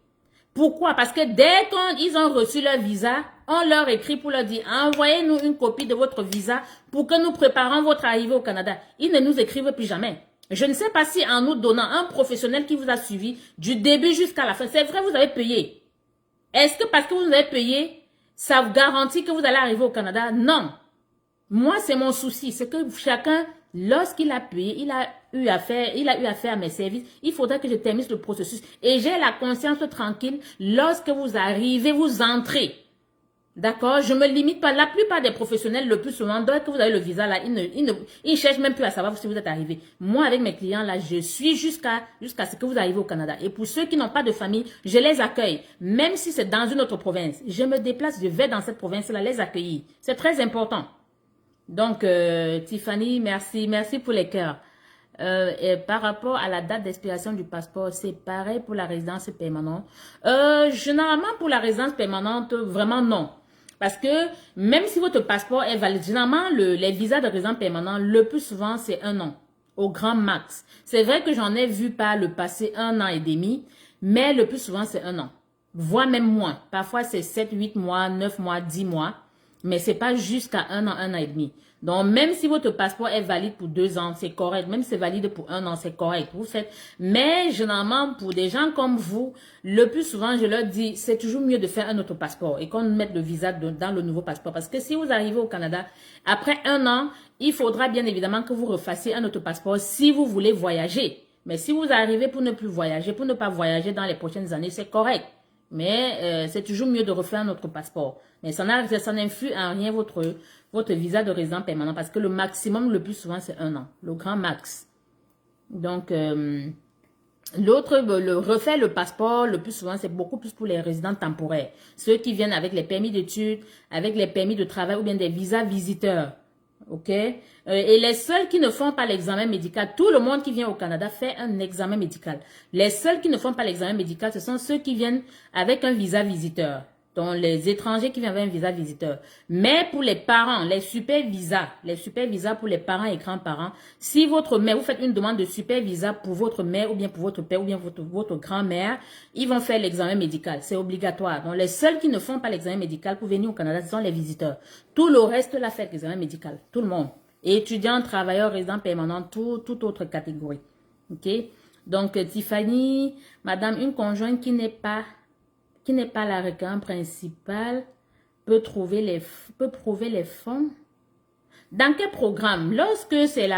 Pourquoi? Parce que dès qu'ils ont reçu leur visa, on leur écrit pour leur dire, envoyez-nous une copie de votre visa pour que nous préparions votre arrivée au Canada. Ils ne nous écrivent plus jamais. Je ne sais pas si en nous donnant un professionnel qui vous a suivi du début jusqu'à la fin, c'est vrai, vous avez payé. Est-ce que parce que vous avez payé, ça vous garantit que vous allez arriver au Canada? Non. Moi, c'est mon souci. C'est que chacun, lorsqu'il a payé, il a eu affaire à mes services. Il faudrait que je termine le processus. Et j'ai la conscience tranquille. Lorsque vous arrivez, vous entrez. D'accord? Je me limite pas. La plupart des professionnels, le plus souvent, dès que vous avez le visa, là, ils cherchent même plus à savoir si vous êtes arrivé. Moi, avec mes clients, là, je suis jusqu'à ce que vous arrivez au Canada. Et pour ceux qui n'ont pas de famille, je les accueille. Même si c'est dans une autre province. Je me déplace, je vais dans cette province-là, les accueillir. C'est très important. Donc, Tiffany, merci pour les cœurs. Et par rapport à la date d'expiration du passeport, c'est pareil pour la résidence permanente. Généralement, pour la résidence permanente, vraiment non. Parce que même si votre passeport est valide, généralement, les visas de résident permanent, le plus souvent, c'est 1 an, au grand max. C'est vrai que j'en ai vu par le passé 1 an et demi, mais le plus souvent, c'est 1 an. Voire même moins. Parfois, c'est 7, 8 mois, 9 mois, 10 mois. Mais c'est pas jusqu'à 1 an et demi. Donc, même si votre passeport est valide pour 2 ans, c'est correct. Même si c'est valide pour 1 an, c'est correct. Vous faites. Mais, généralement, pour des gens comme vous, le plus souvent, je leur dis, c'est toujours mieux de faire un autre passeport et qu'on mette le visa dans le nouveau passeport. Parce que si vous arrivez au Canada, après 1 an, il faudra bien évidemment que vous refassiez un autre passeport si vous voulez voyager. Mais si vous arrivez pour ne plus voyager, pour ne pas voyager dans les prochaines années, c'est correct. Mais c'est toujours mieux de refaire notre passeport. Mais ça n'influe en rien votre visa de résident permanent parce que le maximum, le plus souvent, c'est 1 an. Le grand max. Donc, l'autre, refaire le passeport, le plus souvent, c'est beaucoup plus pour les résidents temporaires. Ceux qui viennent avec les permis d'études, avec les permis de travail ou bien des visas visiteurs. OK? Et les seuls qui ne font pas l'examen médical, tout le monde qui vient au Canada fait un examen médical. Les seuls qui ne font pas l'examen médical, ce sont ceux qui viennent avec un visa visiteur. Donc, les étrangers qui viennent avec un visa visiteur. Mais pour les parents, les super visas pour les parents et grands-parents, si votre mère, vous faites une demande de super visa pour votre mère ou bien pour votre père ou bien votre grand-mère, ils vont faire l'examen médical. C'est obligatoire. Donc, les seuls qui ne font pas l'examen médical pour venir au Canada, ce sont les visiteurs. Tout le reste l'a fait l'examen médical. Tout le monde. Étudiants, travailleurs, résidents permanents, toute autre catégorie. OK? Donc, Tiffany, madame, une conjointe qui n'est pas la requérante principale peut prouver les fonds. Dans quel programme? Lorsque c'est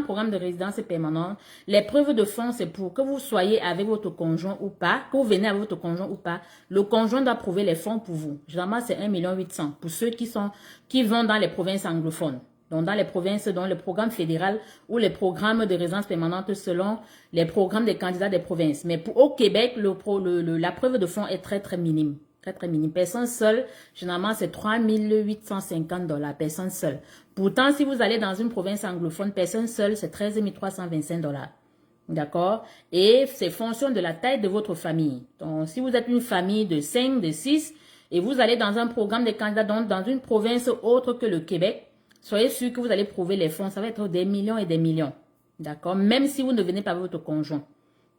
programme de résidence permanente, les preuves de fonds, c'est pour que vous soyez avec votre conjoint ou pas, que vous venez avec votre conjoint ou pas, le conjoint doit prouver les fonds pour vous. Généralement, c'est 1 800 000 pour ceux qui vont dans les provinces anglophones. Donc, dans les provinces, dans le programme fédéral ou les programmes de résidence permanente selon les programmes des candidats des provinces. Mais au Québec, la preuve de fonds est très, très minime. Très, très minime. Personne seule, généralement, c'est 3 850 $. Personne seule. Pourtant, si vous allez dans une province anglophone, personne seule, c'est 13 325 $. D'accord? Et c'est fonction de la taille de votre famille. Donc, si vous êtes une famille de 5, de 6, et vous allez dans un programme des candidats dans une province autre que le Québec, soyez sûr que vous allez prouver les fonds. Ça va être des millions et des millions. D'accord? Même si vous ne venez pas avec votre conjoint.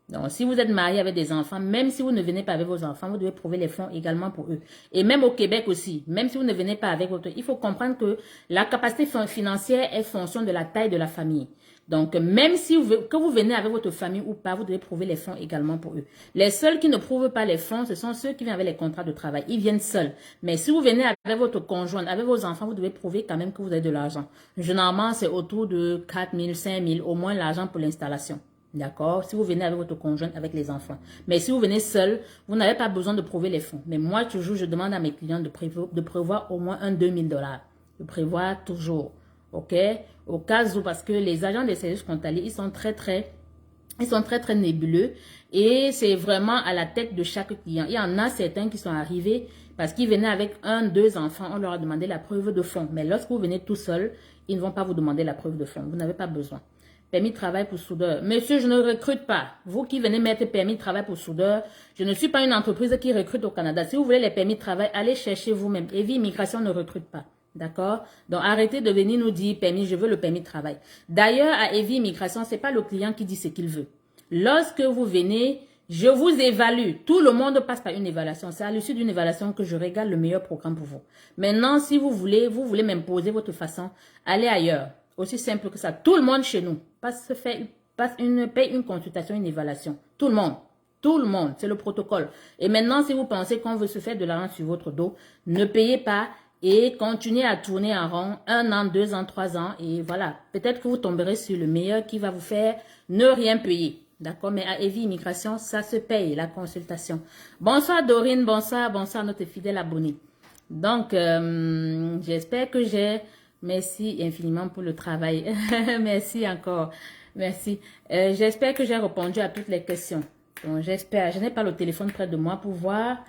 Donc, si vous êtes marié avec des enfants, même si vous ne venez pas avec vos enfants, vous devez prouver les fonds également pour eux. Et même au Québec aussi, même si vous ne venez pas avec votre... Il faut comprendre que la capacité financière est fonction de la taille de la famille. Donc, même si que vous venez avec votre famille ou pas, vous devez prouver les fonds également pour eux. Les seuls qui ne prouvent pas les fonds, ce sont ceux qui viennent avec les contrats de travail. Ils viennent seuls. Mais si vous venez avec votre conjoint, avec vos enfants, vous devez prouver quand même que vous avez de l'argent. Généralement, c'est autour de 4 000, 5 000, au moins l'argent pour l'installation. D'accord? Si vous venez avec votre conjoint, avec les enfants. Mais si vous venez seul, vous n'avez pas besoin de prouver les fonds. Mais moi, toujours, je demande à mes clients de prévoir au moins 2 000 $. De prévoir toujours. OK? Au cas où, parce que les agents des services frontaliers, ils sont très, très nébuleux. Et c'est vraiment à la tête de chaque client. Il y en a certains qui sont arrivés parce qu'ils venaient avec 1, 2 enfants. On leur a demandé la preuve de fonds. Mais lorsque vous venez tout seul, ils ne vont pas vous demander la preuve de fonds. Vous n'avez pas besoin. Permis de travail pour soudeur. Monsieur, je ne recrute pas. Vous qui venez mettre permis de travail pour soudeur, je ne suis pas une entreprise qui recrute au Canada. Si vous voulez les permis de travail, allez chercher vous-même. Evie Immigration ne recrute pas. D'accord? Donc, arrêtez de venir nous dire permis, je veux le permis de travail. D'ailleurs, à Evie Immigration, c'est pas le client qui dit ce qu'il veut. Lorsque vous venez, je vous évalue. Tout le monde passe par une évaluation. C'est à l'issue d'une évaluation que je régale le meilleur programme pour vous. Maintenant, si vous voulez m'imposer votre façon, allez ailleurs. Aussi simple que ça. Tout le monde chez nous paye une consultation, une évaluation. Tout le monde. Tout le monde. C'est le protocole. Et maintenant, si vous pensez qu'on veut se faire de l'argent sur votre dos, ne payez pas et continuez à tourner en rond 1 an, 2 ans, 3 ans. Et voilà. Peut-être que vous tomberez sur le meilleur qui va vous faire ne rien payer. D'accord? Mais à Evie Immigration, ça se paye, la consultation. Bonsoir Dorine, bonsoir notre fidèle abonné. Donc, j'espère que j'ai... Merci infiniment pour le travail. Merci encore. Merci. J'espère que j'ai répondu à toutes les questions. Donc, j'espère. Je n'ai pas le téléphone près de moi pour voir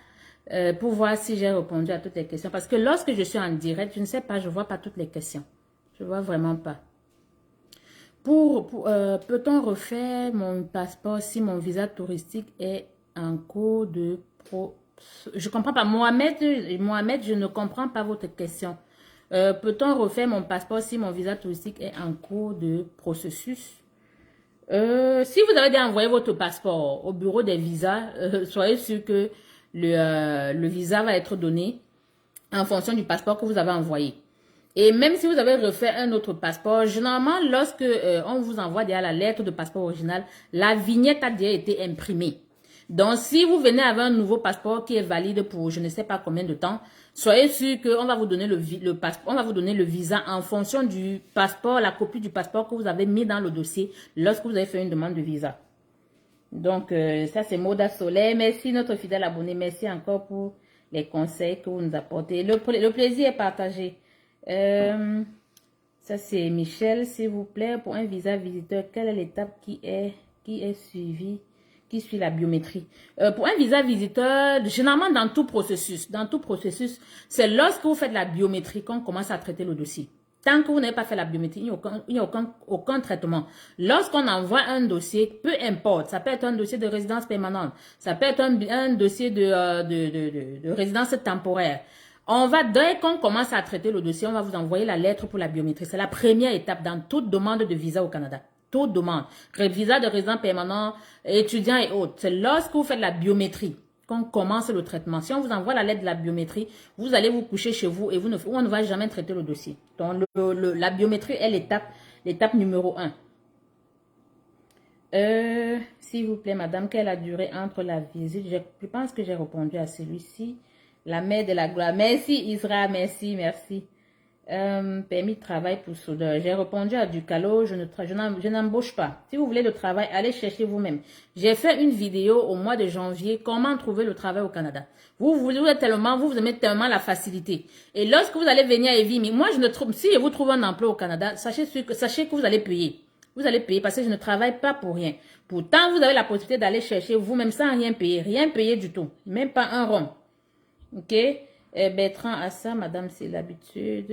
si j'ai répondu à toutes les questions. Parce que lorsque je suis en direct, je ne sais pas, je ne vois pas toutes les questions. Je ne vois vraiment pas. Peut-on refaire mon passeport si mon visa touristique est en cours de Je ne comprends pas. Mohamed, je ne comprends pas votre question. Peut-on refaire mon passeport si mon visa touristique est en cours de processus? Si vous avez déjà envoyé votre passeport au bureau des visas, soyez sûr que le visa va être donné en fonction du passeport que vous avez envoyé. Et même si vous avez refait un autre passeport, généralement, lorsque on vous envoie déjà la lettre de passeport original, la vignette a déjà été imprimée. Donc, si vous venez avec un nouveau passeport qui est valide pour je ne sais pas combien de temps, soyez sûr qu'on va vous donner le passeport, on va vous donner le visa en fonction du passeport, la copie du passeport que vous avez mis dans le dossier lorsque vous avez fait une demande de visa. Donc, ça, c'est Moda Soleil. Merci, notre fidèle abonné. Merci encore pour les conseils que vous nous apportez. Le plaisir est partagé. Ça, c'est Michel, s'il vous plaît. Pour un visa visiteur, quelle est l'étape qui est suivie, qui suit la biométrie? Pour un visa visiteur, généralement, dans tout processus, c'est lorsque vous faites la biométrie qu'on commence à traiter le dossier. Tant que vous n'avez pas fait la biométrie, il n'y a aucun traitement. Lorsqu'on envoie un dossier, peu importe, ça peut être un dossier de résidence permanente, ça peut être un dossier de résidence temporaire. Dès qu'on commence à traiter le dossier, on va vous envoyer la lettre pour la biométrie. C'est la première étape dans toute demande de visa au Canada. Toute demande. Visa de résident permanent, étudiant et autres. C'est lorsque vous faites la biométrie qu'on commence le traitement. Si on vous envoie la lettre de la biométrie, vous allez vous coucher chez vous et on ne va jamais traiter le dossier. Donc, la biométrie est l'étape numéro 1. S'il vous plaît, madame, quelle a duré entre la visite? Je pense que j'ai répondu à celui-ci. La mère de la gloire. Merci, Isra. Merci. Permis de travail pour soudeur. J'ai répondu à Ducalo, je n'embauche pas. Si vous voulez le travail, allez chercher vous-même. J'ai fait une vidéo au mois de janvier, comment trouver le travail au Canada. Vous aimez tellement la facilité. Et lorsque vous allez venir à Evimi, moi si je vous trouve un emploi au Canada, sachez que vous allez payer. Vous allez payer parce que je ne travaille pas pour rien. Pourtant, vous avez la possibilité d'aller chercher vous-même sans rien payer du tout. Même pas un rond. Ok? Bertrand à ça, madame, c'est l'habitude.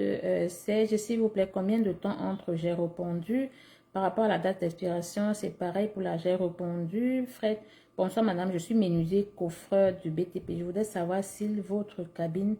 Serge, s'il vous plaît, combien de temps entre j'ai répondu? Par rapport à la date d'expiration, c'est pareil pour la j'ai répondu. Fred, bonsoir madame, je suis menuisier coffreur du BTP. Je voudrais savoir si votre cabine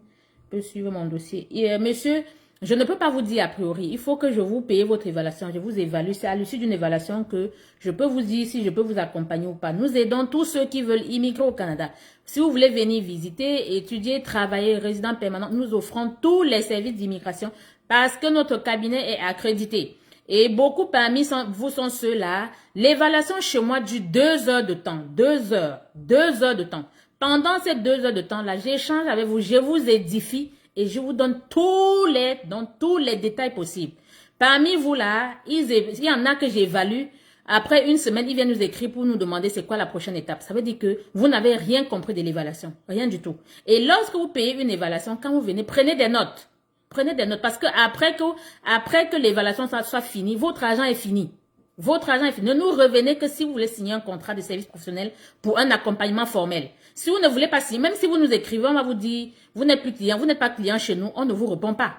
peut suivre mon dossier. Monsieur, je ne peux pas vous dire a priori. Il faut que je vous paye votre évaluation. Je vous évalue. C'est à l'issue d'une évaluation que je peux vous dire si je peux vous accompagner ou pas. Nous aidons tous ceux qui veulent immigrer au Canada. Si vous voulez venir visiter, étudier, travailler, résident permanent, nous offrons tous les services d'immigration parce que notre cabinet est accrédité. Et beaucoup parmi vous sont ceux-là. L'évaluation chez moi dure 2 heures de temps. 2 heures. 2 heures de temps. Pendant ces 2 heures de temps-là, j'échange avec vous, je vous édifie et je vous donne tous les détails possibles. Parmi vous là, il y en a que j'évalue. Après une semaine, ils viennent nous écrire pour nous demander c'est quoi la prochaine étape. Ça veut dire que vous n'avez rien compris de l'évaluation. Rien du tout. Et lorsque vous payez une évaluation, quand vous venez, prenez des notes. Prenez des notes parce que après que l'évaluation soit finie, votre argent est fini. Votre argent est fini. Ne nous revenez que si vous voulez signer un contrat de service professionnel pour un accompagnement formel. Si vous ne voulez pas signer, même si vous nous écrivez, on va vous dire, vous n'êtes plus client, vous n'êtes pas client chez nous, on ne vous répond pas.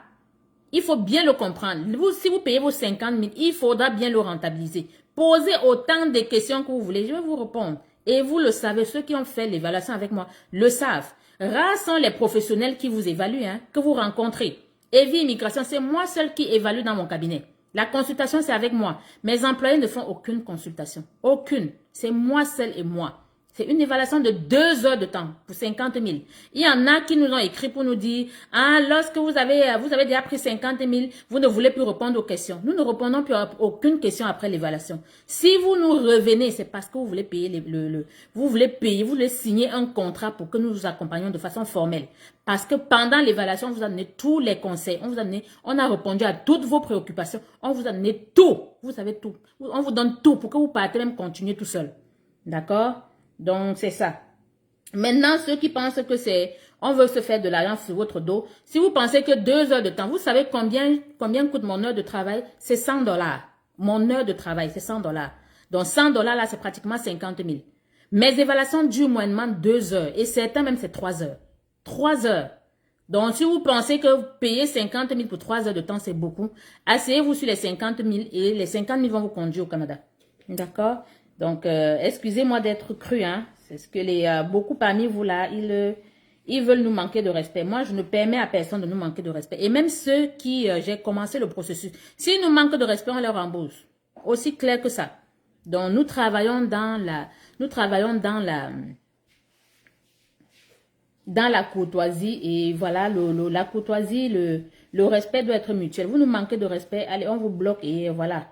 Il faut bien le comprendre. Si vous payez vos 50 000, il faudra bien le rentabiliser. Posez autant de questions que vous voulez, je vais vous répondre. Et vous le savez, ceux qui ont fait l'évaluation avec moi le savent. Rares sont les professionnels qui vous évaluent, que vous rencontrez. Evie Immigration, c'est moi seul qui évalue dans mon cabinet. La consultation, c'est avec moi. Mes employés ne font aucune consultation. Aucune. C'est moi seul et moi. C'est une évaluation de 2 heures de temps pour 50 000. Il y en a qui nous ont écrit pour nous dire, lorsque vous avez déjà pris 50 000, vous ne voulez plus répondre aux questions. Nous ne répondons plus à aucune question après l'évaluation. Si vous nous revenez, c'est parce que vous voulez payer vous voulez signer un contrat pour que nous vous accompagnions de façon formelle. Parce que pendant l'évaluation, on vous a donné tous les conseils. On a répondu à toutes vos préoccupations. On vous a donné tout. Vous savez tout. On vous donne tout pour que vous partez même continuer tout seul. D'accord? Donc, c'est ça. Maintenant, ceux qui pensent que on veut se faire de l'argent sur votre dos, si vous pensez que 2 heures de temps, vous savez combien coûte mon heure de travail? C'est 100 $. Mon heure de travail, c'est 100 $. Donc, 100 $ là, c'est pratiquement 50 000. Mes évaluations durent moyennement 2 heures et certains même c'est 3 heures. 3 heures. Donc, si vous pensez que payer 50 000 pour 3 heures de temps, c'est beaucoup, asseyez-vous sur les 50 000 et les 50 000 vont vous conduire au Canada. D'accord? Donc, excusez-moi d'être cru, C'est ce que beaucoup parmi vous là, ils veulent nous manquer de respect. Moi, je ne permets à personne de nous manquer de respect. Et même ceux qui, j'ai commencé le processus, s'ils nous manquent de respect, on leur rembourse. Aussi clair que ça. Donc, nous travaillons dans la courtoisie et voilà, la courtoisie, le respect doit être mutuel. Vous nous manquez de respect, allez, on vous bloque et voilà.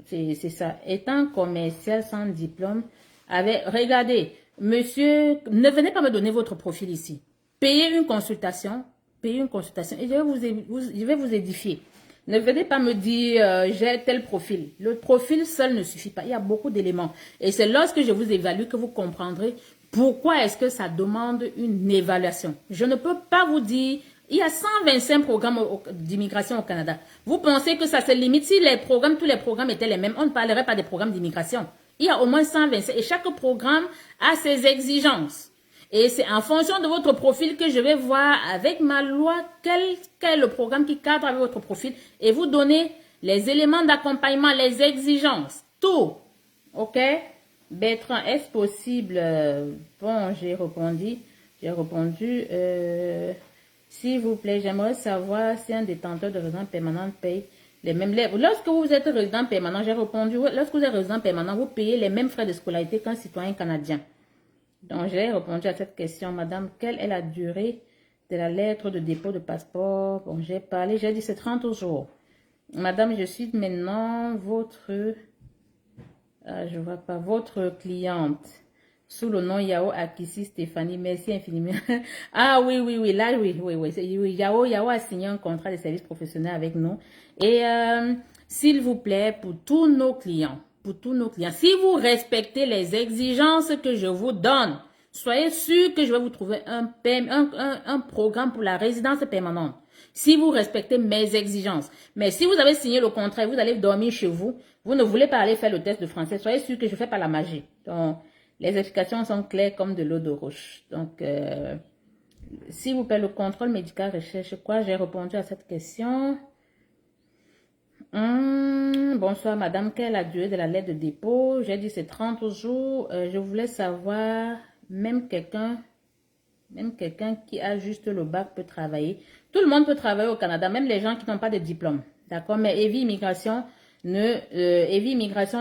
C'est ça. Étant commercial sans diplôme, regardez, monsieur, ne venez pas me donner votre profil ici. Payez une consultation et je vais vous édifier. Ne venez pas me dire, j'ai tel profil. Le profil seul ne suffit pas. Il y a beaucoup d'éléments. Et c'est lorsque je vous évalue que vous comprendrez pourquoi est-ce que ça demande une évaluation. Je ne peux pas vous dire, il y a 125 programmes d'immigration au Canada. Vous pensez que ça se limite? Si les programmes, tous les programmes étaient les mêmes, on ne parlerait pas des programmes d'immigration. Il y a au moins 125 et chaque programme a ses exigences. Et c'est en fonction de votre profil que je vais voir avec ma loi quel est le programme qui cadre avec votre profil et vous donner les éléments d'accompagnement, les exigences, tout. Ok? Bertrand, est-ce possible? Bon, j'ai répondu. S'il vous plaît, j'aimerais savoir si un détenteur de résidence permanente paye les mêmes. Lorsque vous êtes résident permanent, j'ai répondu, lorsque vous êtes résident permanent, vous payez les mêmes frais de scolarité qu'un citoyen canadien. Donc, j'ai répondu à cette question. Madame, quelle est la durée de la lettre de dépôt de passeport? Bon, j'ai dit c'est 30 jours. Madame, je suis maintenant votre cliente. Sous le nom Yao Akissi Stéphanie. Merci infiniment. Ah oui, là, oui. Yao a signé un contrat de service professionnel avec nous. Et s'il vous plaît, pour tous nos clients, si vous respectez les exigences que je vous donne, soyez sûr que je vais vous trouver un programme pour la résidence permanente. Si vous respectez mes exigences. Mais si vous avez signé le contrat et vous allez dormir chez vous, vous ne voulez pas aller faire le test de français, soyez sûr que je ne fais pas la magie. Donc, les explications sont claires comme de l'eau de roche. Donc, s'il vous plaît, le contrôle médical recherche quoi? J'ai répondu à cette question. Bonsoir madame, quelle est la durée de la lettre de dépôt? J'ai dit c'est 30 jours. Je voulais savoir, même quelqu'un qui a juste le bac peut travailler. Tout le monde peut travailler au Canada, même les gens qui n'ont pas de diplôme. D'accord? Mais Evie Immigration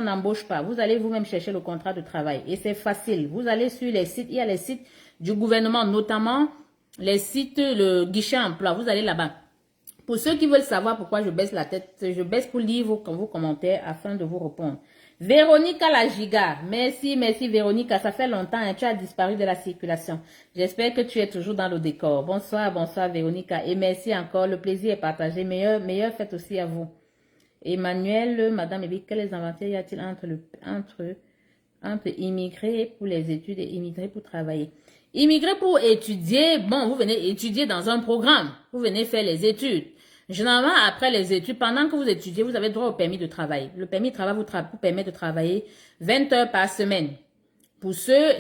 n'embauche pas. Vous allez vous-même chercher le contrat de travail. Et c'est facile. Vous allez sur les sites, il y a les sites du gouvernement, notamment les sites, le guichet emploi. Vous allez là-bas. Pour ceux qui veulent savoir pourquoi je baisse la tête, je baisse pour lire vos commentaires afin de vous répondre. Véronica la giga. Merci Véronica. Ça fait longtemps, hein, tu as disparu de la circulation. J'espère que tu es toujours dans le décor. Bonsoir Véronica. Et merci encore. Le plaisir est partagé. Meilleure fête aussi à vous. Emmanuel, Madame Evie, quels avantages y a-t-il entre immigrer pour les études et immigrer pour travailler? Immigrer pour étudier, bon, vous venez étudier dans un programme. Vous venez faire les études. Généralement, après les études, pendant que vous étudiez, vous avez droit au permis de travail. Le permis de travail vous permet de travailler 20 heures par semaine. Pour ceux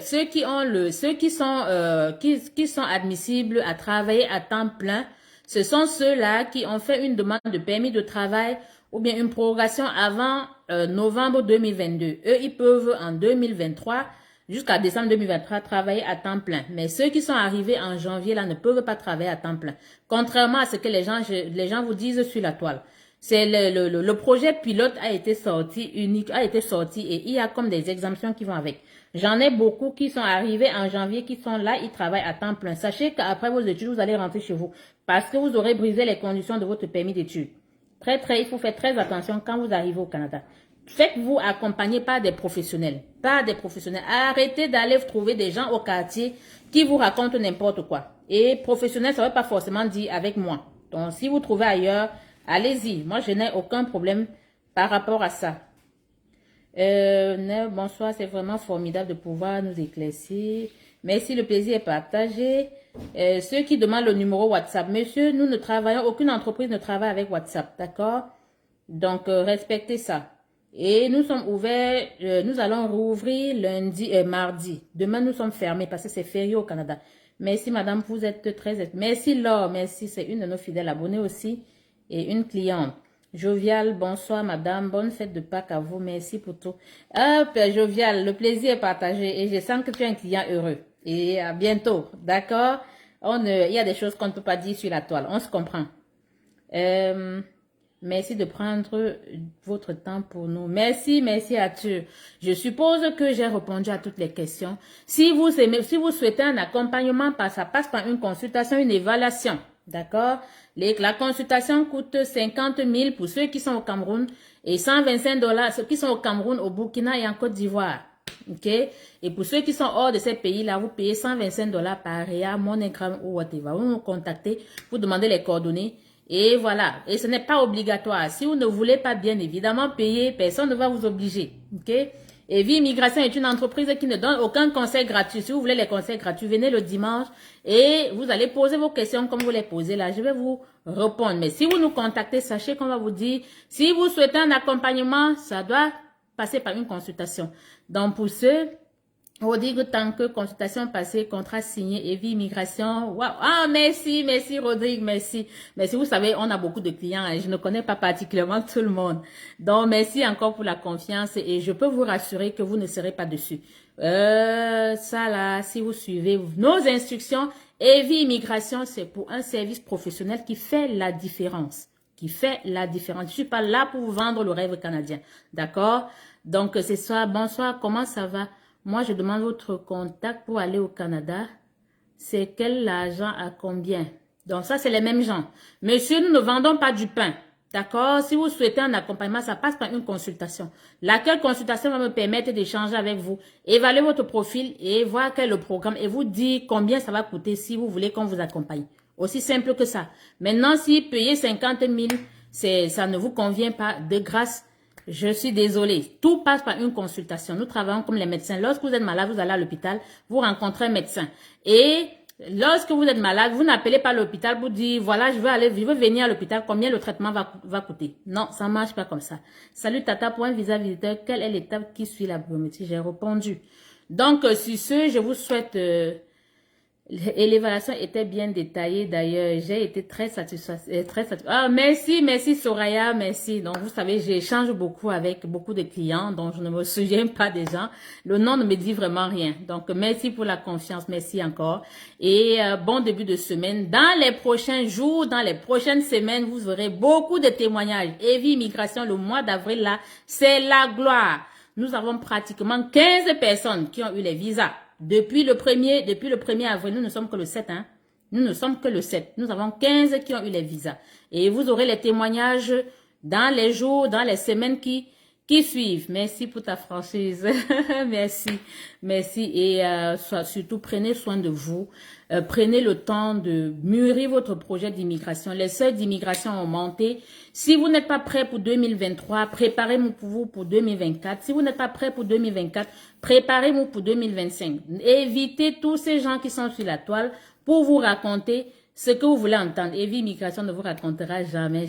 qui sont admissibles à travailler à temps plein, ce sont ceux-là qui ont fait une demande de permis de travail ou bien une prorogation avant novembre 2022. Eux, ils peuvent en 2023 jusqu'à décembre 2023 travailler à temps plein. Mais ceux qui sont arrivés en janvier là ne peuvent pas travailler à temps plein. Contrairement à ce que les gens vous disent sur la toile. C'est le projet pilote a été sorti et il y a comme des exemptions qui vont avec. J'en ai beaucoup qui sont arrivés en janvier, qui sont là, ils travaillent à temps plein. Sachez qu'après vos études, vous allez rentrer chez vous parce que vous aurez brisé les conditions de votre permis d'études. Il faut faire très attention quand vous arrivez au Canada. Faites-vous accompagner par des professionnels. Arrêtez d'aller trouver des gens au quartier qui vous racontent n'importe quoi. Et professionnel, ça ne veut pas forcément dire avec moi. Donc, si vous trouvez ailleurs, allez-y. Moi, je n'ai aucun problème par rapport à ça. Bonsoir, c'est vraiment formidable de pouvoir nous éclaircir. Merci, le plaisir est partagé. Ceux qui demandent le numéro WhatsApp. Monsieur, nous ne travaillons, aucune entreprise ne travaille avec WhatsApp, d'accord? Donc, respectez ça. Et nous sommes ouverts, nous allons rouvrir lundi et mardi. Demain, nous sommes fermés parce que c'est férié au Canada. Merci, madame, vous êtes très... Merci, Laure, merci, c'est une de nos fidèles abonnés aussi et une cliente. Jovial, bonsoir, madame, bonne fête de Pâques à vous, merci pour tout. Hop, Jovial, le plaisir est partagé et je sens que tu es un client heureux. Et à bientôt, d'accord? Il y a des choses qu'on ne peut pas dire sur la toile, on se comprend. Merci de prendre votre temps pour nous. Merci à tu. Je suppose que j'ai répondu à toutes les questions. Si vous souhaitez un accompagnement, ça passe par une consultation, une évaluation. D'accord? La consultation coûte 50 000 pour ceux qui sont au Cameroun et 125 $, ceux qui sont au Cameroun, au Burkina et en Côte d'Ivoire. OK? Et pour ceux qui sont hors de ces pays-là, vous payez 125 $ par Réa, MoneyGram ou whatever. Vous nous contactez, vous demandez les coordonnées. Et voilà. Et ce n'est pas obligatoire. Si vous ne voulez pas bien évidemment payer, personne ne va vous obliger. Ok? Evie Immigration est une entreprise qui ne donne aucun conseil gratuit. Si vous voulez les conseils gratuits, venez le dimanche et vous allez poser vos questions comme vous les posez là. Je vais vous répondre. Mais si vous nous contactez, sachez qu'on va vous dire, si vous souhaitez un accompagnement, ça doit passer par une consultation. Donc pour ceux, Rodrigue, tant que consultation passée, contrat signé, Evie Immigration. Wow. Ah, merci, merci Rodrigue, merci. Merci, vous savez, on a beaucoup de clients et je ne connais pas particulièrement tout le monde. Donc, merci encore pour la confiance et je peux vous rassurer que vous ne serez pas dessus. Ça là, si vous suivez nos instructions, Evie Immigration, c'est pour un service professionnel qui fait la différence. Qui fait la différence. Je suis pas là pour vous vendre le rêve canadien. D'accord? Donc, c'est ça. Bonsoir, comment ça va? Moi, je demande votre contact pour aller au Canada. C'est quel argent à combien? Donc, ça, c'est les mêmes gens. Monsieur, nous ne vendons pas du pain. D'accord? Si vous souhaitez un accompagnement, ça passe par une consultation. Laquelle consultation va me permettre d'échanger avec vous, évaluer votre profil et voir quel est le programme et vous dire combien ça va coûter si vous voulez qu'on vous accompagne. Aussi simple que ça. Maintenant, si payer 50 000, ça ne vous convient pas, de grâce, je suis désolée. Tout passe par une consultation. Nous travaillons comme les médecins. Lorsque vous êtes malade, vous allez à l'hôpital, vous rencontrez un médecin. Et lorsque vous êtes malade, vous n'appelez pas l'hôpital pour dire, voilà, je veux venir à l'hôpital, combien le traitement va coûter. Non, ça ne marche pas comme ça. Salut Tata, pour un visa visiteur, quelle est l'étape qui suit la biométrie? J'ai répondu. Donc, sur ce, je vous souhaite... et l'évaluation était bien détaillée d'ailleurs. J'ai été très satisfaite. Ah, merci Soraya, merci. Donc, vous savez, j'échange beaucoup avec beaucoup de clients, donc je ne me souviens pas des gens. Le nom ne me dit vraiment rien. Donc, merci pour la confiance, merci encore. Et bon début de semaine. Dans les prochains jours, dans les prochaines semaines, vous aurez beaucoup de témoignages. Evie Immigration, le mois d'avril là, c'est la gloire. Nous avons pratiquement 15 personnes qui ont eu les visas. Depuis le 1er avril, nous ne sommes que le 7, hein. Nous ne sommes que le 7. Nous avons 15 qui ont eu les visas. Et vous aurez les témoignages dans les jours, dans les semaines qui suivent. Merci pour ta franchise. Merci. Et surtout, prenez soin de vous. Prenez le temps de mûrir votre projet d'immigration. Les seuils d'immigration ont monté. Si vous n'êtes pas prêt pour 2023, préparez-vous pour vous pour 2024. Si vous n'êtes pas prêt pour 2024, préparez-vous pour 2025. Évitez tous ces gens qui sont sur la toile pour vous raconter ce que vous voulez entendre. Evie Immigration ne vous racontera jamais.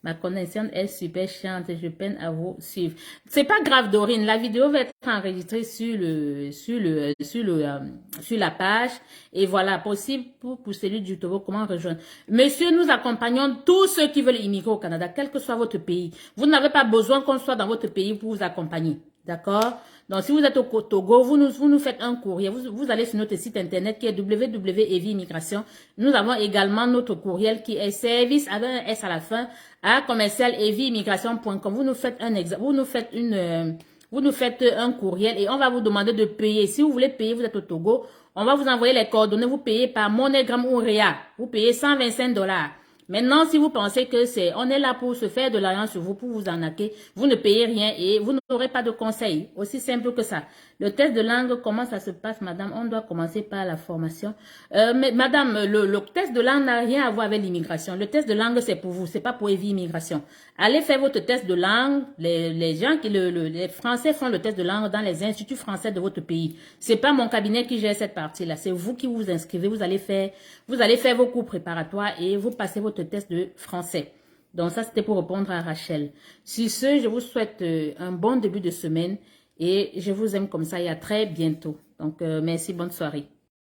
Ma connexion est super chiante et je peine à vous suivre. C'est pas grave, Dorine. La vidéo va être enregistrée sur la page. Et voilà, possible pour celui du Togo, comment rejoindre. Monsieur, nous accompagnons tous ceux qui veulent immigrer au Canada, quel que soit votre pays. Vous n'avez pas besoin qu'on soit dans votre pays pour vous accompagner. D'accord? Donc, si vous êtes au Togo, vous nous faites un courrier. Vous allez sur notre site internet qui est www.eviimmigration. Nous avons également notre courriel qui est service avec un S à la fin à commercial-eviimmigration.com. Vous nous faites un courriel et on va vous demander de payer. Si vous voulez payer, vous êtes au Togo, on va vous envoyer les coordonnées. Vous payez par MoneyGram ou Ria. Vous payez 125 $. Maintenant, si vous pensez que on est là pour se faire de l'argent sur vous, pour vous arnaquer, vous ne payez rien et vous n'aurez pas de conseils. Aussi simple que ça. Le test de langue, comment ça se passe, madame? On doit commencer par la formation. Mais madame, le test de langue n'a rien à voir avec l'immigration. Le test de langue, c'est pour vous, c'est pas pour Evie Immigration. Allez faire votre test de langue. Les Français font le test de langue dans les instituts français de votre pays. C'est pas mon cabinet qui gère cette partie-là. C'est vous qui vous inscrivez. Vous allez faire vos cours préparatoires et vous passez votre test de français. Donc ça, c'était pour répondre à Rachel. Sur ce, je vous souhaite un bon début de semaine et je vous aime comme ça et à très bientôt. Donc, merci, bonne soirée.